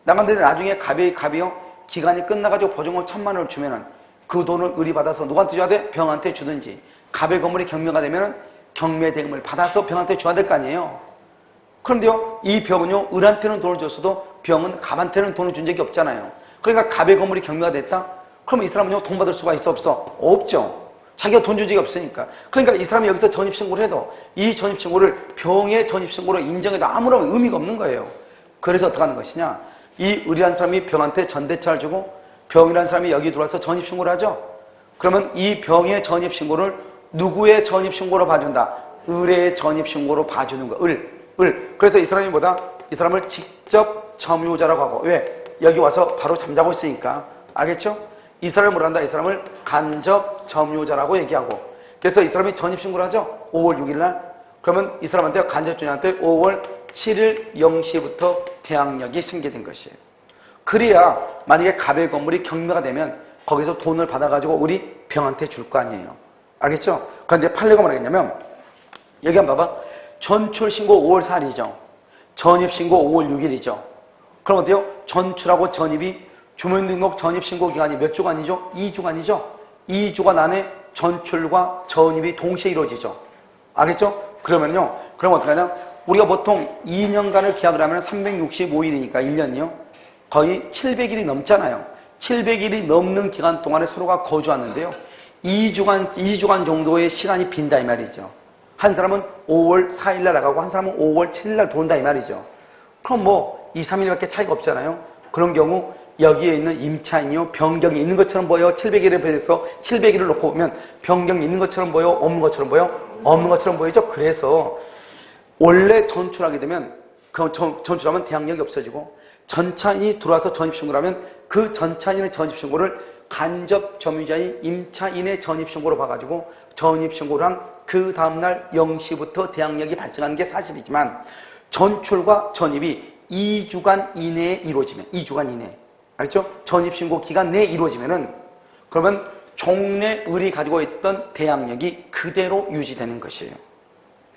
나갔는데 나중에 갑이요? 기간이 끝나가지고 보증금 1,000만 원을 주면은 그 돈을 을이 받아서 누구한테 줘야 돼? 병한테 주든지. 갑의 건물이 경매가 되면은 경매 대금을 받아서 병한테 줘야 될 거 아니에요? 그런데요, 이 병은요, 을한테는 돈을 줬어도 병은 갑한테는 돈을 준 적이 없잖아요. 그러니까 갑의 건물이 경매가 됐다? 그러면 이 사람은요, 돈 받을 수가 있어, 없어? 없죠. 자기가 돈 준 적이 없으니까. 그러니까 이 사람이 여기서 전입신고를 해도 이 전입신고를 병의 전입신고로 인정해도 아무런 의미가 없는 거예요. 그래서 어떻게 하는 것이냐? 이 을이라는 사람이 병한테 전대차를 주고 병이라는 사람이 여기 들어와서 전입신고를 하죠. 그러면 이 병의 전입신고를 누구의 전입신고로 봐준다? 을의 전입신고로 봐주는 거야. 을. 그래서 이 사람이 뭐다? 이 사람을 직접 점유자라고 하고. 왜? 여기 와서 바로 잠자고 있으니까. 알겠죠? 이 사람을 뭐라 한다? 이 사람을 간접 점유자라고 얘기하고. 그래서 이 사람이 전입신고를 하죠? 5월 6일날. 그러면 이 사람한테 간접주인한테 5월 7일 0시부터 대항력이 생기는 것이에요. 그래야 만약에 갑의 건물이 경매가 되면 거기서 돈을 받아가지고 우리 병한테 줄 거 아니에요. 알겠죠? 그런데 판례가 뭐라 했냐면 여기 한번 봐봐. 전출신고 5월 4일이죠. 전입신고 5월 6일이죠. 그럼 어때요? 전출하고 전입이 주민등록 전입신고 기간이 몇 주간이죠? 2주간이죠? 2주간 안에 전출과 전입이 동시에 이루어지죠. 알겠죠? 그러면요. 그럼 어떻게 하냐? 우리가 보통 2년간을 계약을 하면 365일이니까 1년이요. 거의 700일이 넘잖아요. 700일이 넘는 기간 동안에 서로가 거주하는데요. 2주간 정도의 시간이 빈다 이 말이죠. 한 사람은 5월 4일날 나가고 한 사람은 5월 7일날 들어온다 이 말이죠. 그럼 뭐 2, 3일밖에 차이가 없잖아요. 그런 경우 여기에 있는 임차인이요. 변경이 있는 것처럼 보여. 700일에 비해서 700일을 놓고 보면 변경이 있는 것처럼 보여. 없는 것처럼 보여. 없는 것처럼 보이죠. 그래서 원래 전출하게 되면 그 전출하면 대항력이 없어지고 전차인이 들어와서 전입신고를 하면 그 전차인의 전입신고를 간접 점유자인 임차인의 전입신고로 봐가지고 전입신고를 한 그 다음날 0시부터 대항력이 발생하는 게 사실이지만 전출과 전입이 2주간 이내에 이루어지면 2주간 이내 알죠? 전입신고 기간 내에 이루어지면은 그러면 종래 을이 가지고 있던 대항력이 그대로 유지되는 것이에요.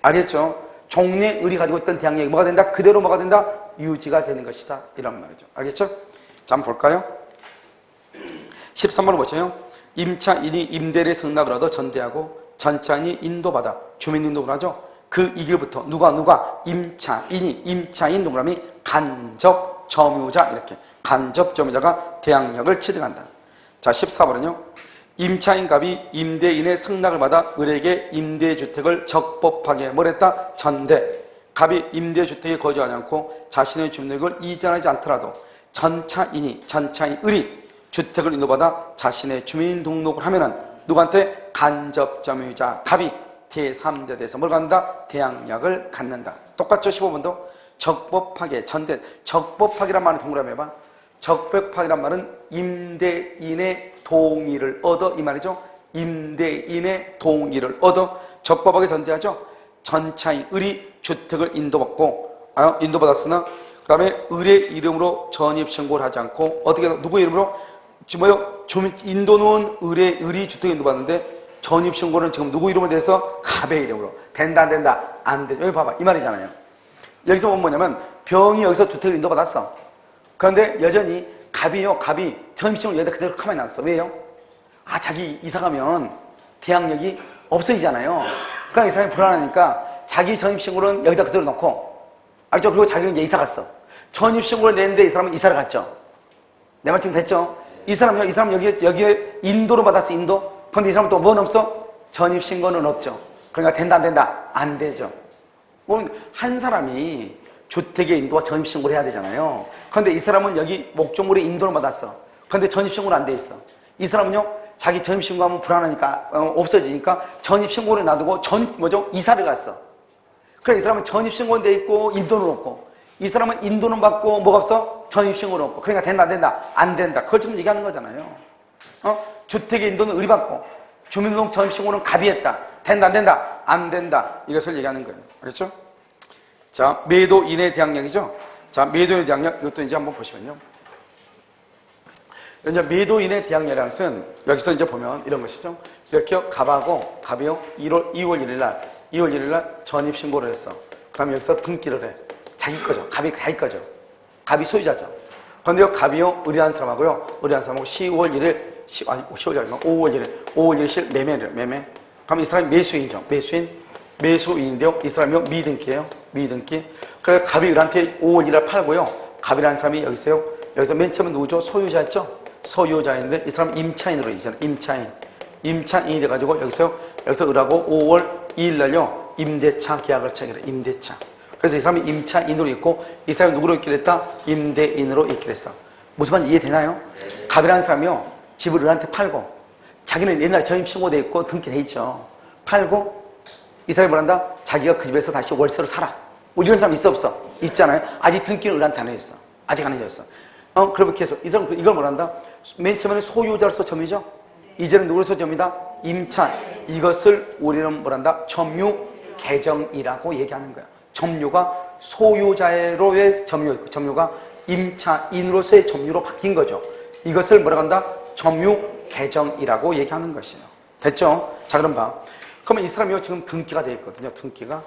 알겠죠? 종래 을이 가지고 있던 대항력이 뭐가 된다? 그대로 뭐가 된다? 유지가 되는 것이다. 이런 말이죠. 알겠죠? 자, 한번 볼까요? 13번을 보세요. 임차인이 임대를 승낙을 얻어 전대하고 전차인이 인도받아 주민등록을 하죠. 그 이 길부터 누가 임차인 동그라미 간접 점유자 이렇게 간접 점유자가 대항력을 취득한다. 자, 14번은요. 임차인 갑이 임대인의 승낙을 받아 을에게 임대주택을 적법하게 뭐랬다? 전대. 갑이 임대주택에 거주하지 않고 자신의 주민등록을 이전하지 않더라도 전차인 을이 주택을 인도받아 자신의 주민등록을 하면은 누구한테? 간접점유자 갑이 제3자 돼서 뭘 갖는다? 대항력을 갖는다. 똑같죠? 15번도 적법하게 전대. 적법하게란 말은 동그라미 해봐. 적법하게란 말은 임대인의 동의를 얻어 이 말이죠. 임대인의 동의를 얻어 적법하게 전대하죠. 전차인 을이 주택을 인도받았으나 그 다음에 을의 이름으로 전입신고를 하지 않고 어떻게 누구의 이름으로? 인도는 을이 주택 인도받는데 전입신고는 지금 누구 이름으로 돼서 갑의 이름으로 된다 안 된다? 안 되죠. 여기 봐봐 이 말이잖아요. 여기서 보면 뭐냐면 병이 여기서 주택을 인도받았어. 그런데 여전히 갑이 전입신고를 여기다 그대로 가만히 놨어. 왜요? 자기 이사가면 대항력이 없어지잖아요. 그러니까 이 사람이 불안하니까 자기 전입신고는 여기다 그대로 놓고 알죠? 그리고 자기는 이제 이사 갔어. 전입신고를 냈는데 이 사람은 이사를 갔죠. 내 말 지금 됐죠? 이 사람 여기에 인도로 받았어, 인도. 근데 이 사람은 또 뭐는 없어? 전입신고는 없죠. 그러니까 된다, 안 된다? 안 되죠. 한 사람이 주택의 인도와 전입신고를 해야 되잖아요. 그런데 이 사람은 여기 목적물의 인도를 받았어. 그런데 전입신고는 안 돼 있어. 이 사람은요, 자기 전입신고하면 불안하니까, 없어지니까 전입신고를 놔두고 이사를 갔어. 그래, 이 사람은 전입신고는 돼 있고, 인도는 없고. 이 사람은 인도는 받고, 뭐가 없어? 전입신고는 없고. 그러니까 된다, 안 된다? 안 된다. 그걸 지금 얘기하는 거잖아요. 주택의 인도는 의리받고, 주민등록 전입신고는 갑이했다. 된다, 안 된다? 안 된다. 이것을 얘기하는 거예요. 그렇죠? 자, 매도인의 대항력이죠? 자, 매도인의 대항력, 이것도 이제 한번 보시면요. 이제 매도인의 대항력이라는 것은, 여기서 이제 보면 이런 것이죠. 이렇게 갑이요, 2월 1일 날 전입신고를 했어. 그럼 여기서 등기를 해. 자기 거죠. 갑이 자기 거죠. 갑이 소유자죠. 그런데 갑이요, 의뢰한 사람하고요, 10월 1일, 5월 1일 실 매매. 그럼 이 사람이 매수인이죠. 매수인인데요. 이 사람이요, 미등기예요. 미등기. 그래서 갑이 의뢰한테 5월 1일 팔고요. 갑이라는 사람이 여기서 맨 처음에 누구죠? 소유자였죠? 소유자인데 이 사람 임차인으로 있잖아요. 임차인이 돼가지고 여기서 의뢰하고 5월 2일 날요, 임대차 계약을 체결해. 임대차. 그래서 이 사람이 임차인으로 있고, 이 사람이 누구로 있기로 했다? 임대인으로 있기로 했어. 무슨 말인지 이해되나요? 갑이라는 사람이요, 집을 의뢰한테 팔고, 자기는 옛날에 전입신고돼 있고 등기돼 있죠. 팔고, 이 사람이 뭐란다? 자기가 그 집에서 다시 월세로 살아. 뭐 이런 사람 있어, 없어? 있잖아요. 아직 등기는 의뢰한테 안 해줬어. 아직 안 해줬어. 그렇게 해서 이 사람 이걸 뭐란다? 맨 처음에는 소유자로서 점이죠. 이제는 누구로서 점이다? 임차. 이것을 우리는 뭐란다? 점유 개정이라고 얘기하는 거야. 점유가 소유자로의 점유가 임차인으로서의 점유로 바뀐 거죠. 이것을 뭐라고 한다? 점유 개정이라고 얘기하는 것이에요. 됐죠? 자, 그럼 봐. 그러면 이 사람이 지금 등기가 되어 있거든요. 등기가.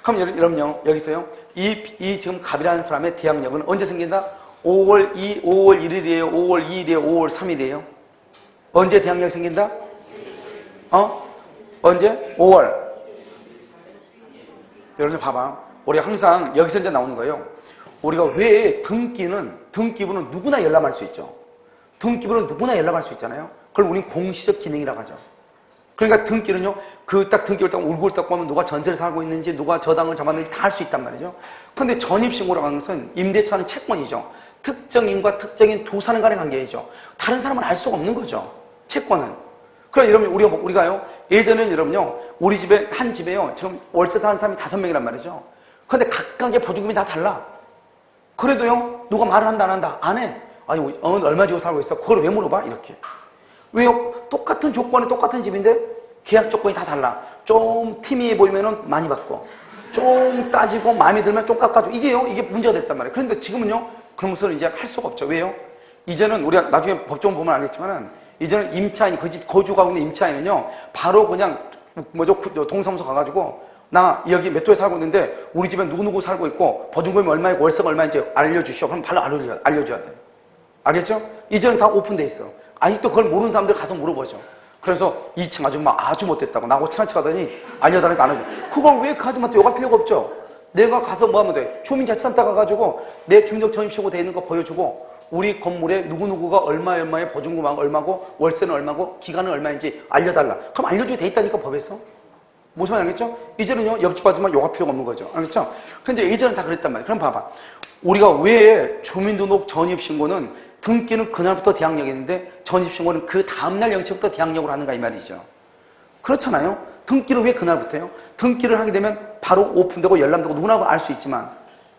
그럼 여러분요, 여기서요, 이 지금 갑이라는 사람의 대항력은 언제 생긴다? 5월 1일이에요? 5월 2일이에요? 5월 3일이에요? 언제 대항력이 생긴다? 언제? 5월. 여러분 봐봐. 우리가 항상 여기서 이제 나오는 거예요. 우리가 왜 등기부는 누구나 열람할 수 있죠. 등기부는 누구나 열람할 수 있잖아요. 그걸 우리는 공시적 기능이라고 하죠. 그러니까 등기는요, 등기를 딱 울고 딱 보면 누가 전세를 살고 있는지, 누가 저당을 잡았는지 다 알 수 있단 말이죠. 그런데 전입신고라고 하는 것은 임대차는 채권이죠. 특정인과 특정인 두 사람 간의 관계이죠. 다른 사람은 알 수가 없는 거죠. 채권은. 그럼 여러분, 우리가요, 예전에는 여러분요, 우리 집에, 한 집에요, 지금 월세 타는 사람이 5명이란 말이죠. 그런데 각각의 보증금이 다 달라. 그래도요, 누가 말을 한다, 안 한다? 안 해. 아니, 얼마 주고 살고 있어? 그걸 왜 물어봐? 이렇게. 왜요? 똑같은 조건에 똑같은 집인데 계약 조건이 다 달라. 좀 팀이 보이면은 많이 받고, 좀 따지고 마음에 들면 좀 깎아주고. 이게 문제가 됐단 말이에요. 그런데 지금은요, 그런 것을 이제 할 수가 없죠. 왜요? 이제는 우리가 나중에 법정 보면 알겠지만은, 이제는 임차인, 그 집 거주하고 있는 임차인은요, 바로 그냥, 동사무소 가가지고, 나 여기 몇 도에 살고 있는데, 우리 집에 누구누구 살고 있고, 보증금이 얼마이고, 월세가 얼마인지 알려주시오. 그럼 바로 알려줘야 돼. 알겠죠? 이제는 다 오픈돼 있어. 아직도 그걸 모르는 사람들 가서 물어보죠. 그래서 2층 아줌마 아주 못됐다고 나하고 친한 척 하더니 알려달라니까 안 하죠. 그걸 왜 그 아줌마한테 욕할 필요가 없죠. 내가 가서 뭐 하면 돼? 주민자치센터 가가지고 내 주민등록 전입신고 돼 있는 거 보여주고, 우리 건물에 누구누구가 얼마의 보증금은 얼마고, 월세는 얼마고, 기간은 얼마인지 알려달라. 그럼 알려주게 돼 있다니까, 법에서. 무슨 말인지 알겠죠? 이제는요, 옆집 아줌마 욕할 필요가 없는 거죠. 알겠죠? 근데 예전엔 다 그랬단 말이에요. 그럼 봐봐. 우리가 왜 주민등록 전입신고는 등기는 그날부터 대항력이 있는데 전입신고는 그 다음날 영치부터 대항력으로 하는가 이 말이죠. 그렇잖아요. 등기를 왜 그날부터요? 등기를 하게 되면 바로 오픈되고 열람되고 누구나 알 수 있지만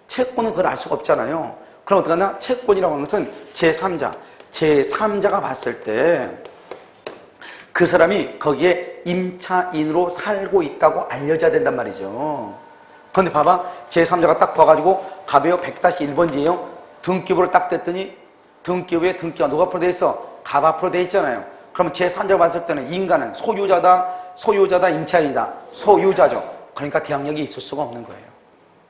채권은 그걸 알 수가 없잖아요. 그럼 어떡하나? 채권이라고 하는 것은 제3자가 봤을 때 그 사람이 거기에 임차인으로 살고 있다고 알려져야 된단 말이죠. 그런데 봐봐. 제3자가 딱 봐가지고 갑이요 100-1번지에요. 등기부를 딱 댔더니 등기부에 등기가 누가 앞으로 돼 있어? 갑 앞으로 돼 있잖아요. 그러면 제3자가 봤을 때는 인간은 소유자다, 임차인이다. 소유자죠. 그러니까 대항력이 있을 수가 없는 거예요.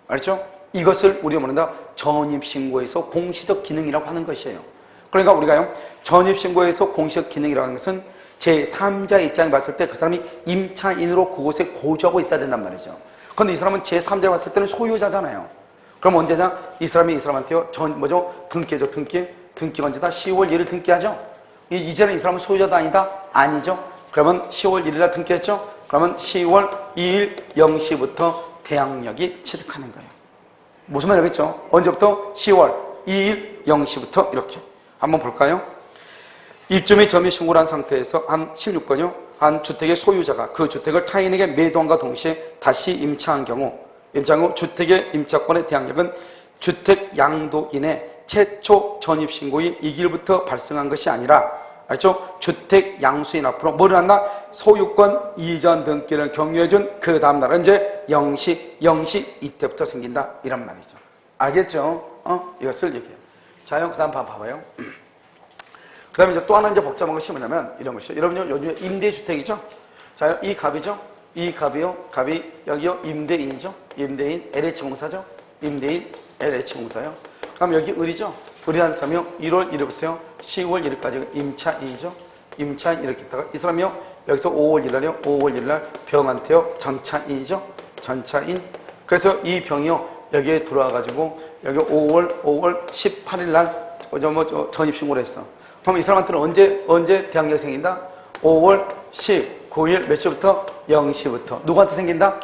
알죠? 이것을 우리가 뭐란다? 전입신고에서 공시적 기능이라고 하는 것이에요. 그러니까 우리가요, 전입신고에서 공시적 기능이라고 하는 것은 제3자 입장에 봤을 때 그 사람이 임차인으로 그곳에 거주하고 있어야 된단 말이죠. 그런데 이 사람은 제3자가 봤을 때는 소유자잖아요. 그럼 언제냐? 이 사람이 이 사람한테요. 등기죠, 등기. 등기가 언제다? 10월 1일 등기하죠? 이제는 이 사람은 소유자도 아니다? 아니죠? 그러면 10월 1일 날 등기했죠? 그러면 10월 2일 0시부터 대항력이 취득하는 거예요. 무슨 말이겠죠? 언제부터? 10월 2일 0시부터 이렇게. 한번 볼까요? 입주 및 점유 신고를 한 상태에서 한 16번이요. 한 주택의 소유자가 그 주택을 타인에게 매도함과 동시에 다시 임차한 경우 주택의 임차권의 대항력은 주택 양도인의 최초 전입신고일 이 기일부터 발생한 것이 아니라, 알죠? 주택 양수인 앞으로 뭐를 한다? 소유권 이전 등기를 격려해준 그 다음날 언제? 0시 이때부터 생긴다 이런 말이죠. 알겠죠? 이것을 얘기해요. 자, 그 다음 봐봐요. 그 다음에 이제 또 하나 이제 복잡한 것이 뭐냐면 이런 것이요. 여러분요, 요즘에 임대주택이죠? 자, 이 갑이죠? 이 갑이요. 갑이 여기요. 임대인이죠? 임대인 LH공사죠? 임대인 LH공사요. 그럼 여기 을이죠? 을이라는 사람이요. 1월 1일부터요. 10월 1일까지 임차인이죠? 임차인 이렇게 있다가 이 사람이요. 여기서 5월 1일날요. 5월 1일날 병한테요. 전차인이죠? 전차인. 그래서 이 병이요. 여기에 들어와가지고 여기 5월 18일날 전입신고를 했어. 그럼 이 사람한테는 언제 대항력이 생긴다? 5월 19일 몇 시부터? 0시부터. 누구한테 생긴다?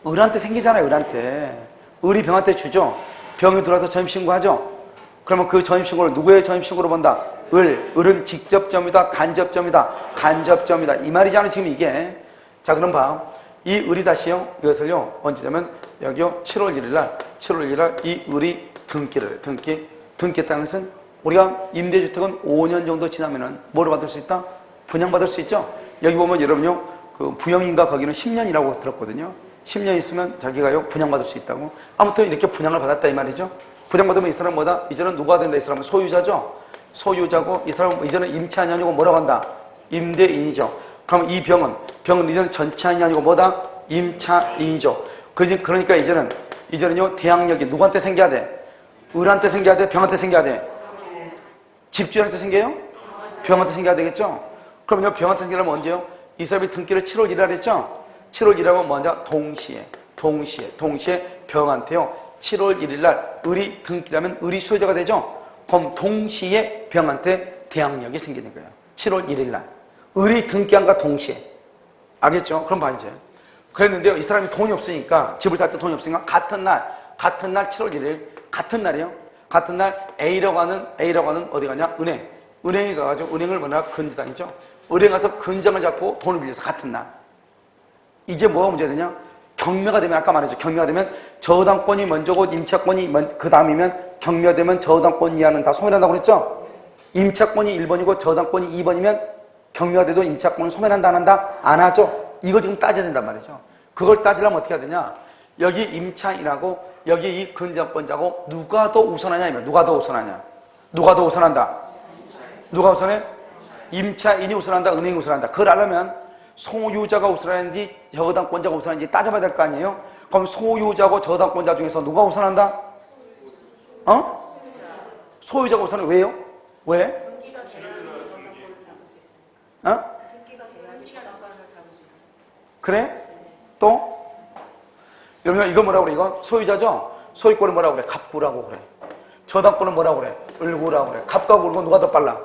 을한테 생기잖아요, 을한테. 을이 병한테 주죠? 병이 들어와서 전입신고하죠? 그러면 그 전입신고를 누구의 전입신고로 본다? 을은 직접점이다, 간접점이다, 간접점이다. 이 말이잖아요, 지금 이게. 자, 그럼 봐. 이 을이 다시요, 이것을요, 언제냐면, 여기요, 7월 1일날, 이 을이 등기했다는 것은 우리가 임대주택은 5년 정도 지나면은 뭐를 받을 수 있다? 분양받을 수 있죠? 여기 보면 여러분요, 그 부영인가 거기는 10년이라고 들었거든요. 10년 있으면 자기가요, 분양받을 수 있다고. 아무튼 이렇게 분양을 받았다 이 말이죠. 분양받으면 이 사람은 뭐다? 이제는 누가 된다? 이 사람은 소유자죠? 소유자고, 이 사람은 이제는 임차인이 아니고 뭐라고 한다? 임대인이죠. 그럼 이 병은 이제는 전차인이 아니고 뭐다? 임차인이죠. 그러니까 이제는요, 대항력이 누구한테 생겨야 돼? 을한테 생겨야 돼? 병한테 생겨야 돼? 집주인한테 생겨요? 병한테 생겨야 되겠죠? 그럼요, 병한테 생기려면 언제요? 이 사람이 등기를 7월 1일 날 했죠? 7월 1일하면 뭐냐? 동시에 병한테요, 7월 1일 날 을이 등기라면 을이 소유자가 되죠? 그럼 동시에 병한테 대항력이 생기는 거예요. 7월 1일 날. 을이 등기한과 동시에. 알겠죠? 그럼 봐, 이제. 그랬는데요, 이 사람이 돈이 없으니까, 집을 살 때 돈이 없으니까, 같은 날 7월 1일, 같은 날이에요. 같은 날 A라고 하는 어디 가냐? 은행에 가가지고 은행을 뭐냐? 근저당이죠. 은행 가서 근장을 잡고 돈을 빌려서 같은 날. 이제 뭐가 문제가 되냐? 경매가 되면, 아까 말했죠. 경매가 되면 저당권이 먼저고 임차권이 그 다음이면 경매되면 저당권 이하는 다 소멸한다고 그랬죠? 임차권이 1번이고 저당권이 2번이면 경매가 돼도 임차권은 소멸한다, 안 한다? 안 하죠? 이걸 지금 따져야 된단 말이죠. 그걸 따지려면 어떻게 해야 되냐? 여기 임차인하고 여기 이 근저당권자고 누가 더 우선하냐? 누가 더 우선하냐? 누가 더 우선한다? 누가 우선해? 임차인이 우선한다? 은행이 우선한다? 그걸 알려면 소유자가 우선하는지 저당권자가 우선하는지 따져봐야 될 거 아니에요? 그럼 소유자고 저당권자 중에서 누가 우선한다? 소유자가 우선해. 왜요? 왜? 그래? 또? 여러분, 이거 뭐라고 그래? 이거 소유자죠? 소유권은 뭐라고 그래? 갑구라고 그래. 저당권은 뭐라고 그래? 을구라고 그래. 갑과 을구 누가 더 빨라?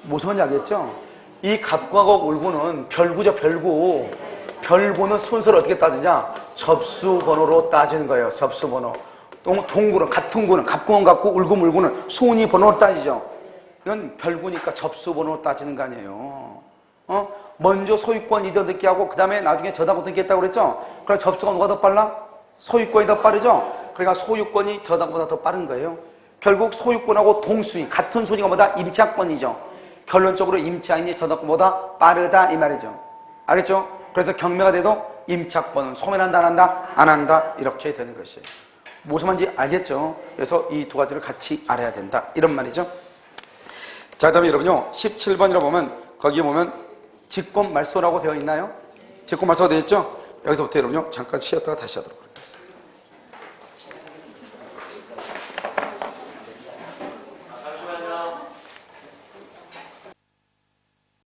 무슨 말인지 알겠죠? 이 갑구하고 을구는 별구죠, 별구. 별구는 순서를 어떻게 따지냐? 접수번호로 따지는 거예요, 접수번호. 동구는, 같은 구는, 갑구는 같고, 을구, 물구는 순위 번호로 따지죠. 이건 별구니까 접수번호로 따지는 거 아니에요. 먼저 소유권 이전 등기하고 그 다음에 나중에 저당권 등기했다고 그랬죠? 그럼 접수가 누가 더 빨라? 소유권이 더 빠르죠? 그러니까 소유권이 저당권보다 더 빠른 거예요. 결국 소유권하고 동순위, 같은 순위가 뭐다? 임차권이죠. 결론적으로 임차인이 저당권보다 빠르다 이 말이죠. 알겠죠? 그래서 경매가 돼도 임차권은 소멸한다, 안 한다? 안 한다. 이렇게 되는 것이에요. 무슨 말인지 알겠죠? 그래서 이 두 가지를 같이 알아야 된다. 이런 말이죠. 자, 그 다음에 여러분요, 17번이라 보면, 거기에 보면 직권말소라고 되어 있나요? 직권말소가 되어 있죠? 여기서부터 여러분요, 잠깐 쉬었다가 다시 하도록 하겠습니다.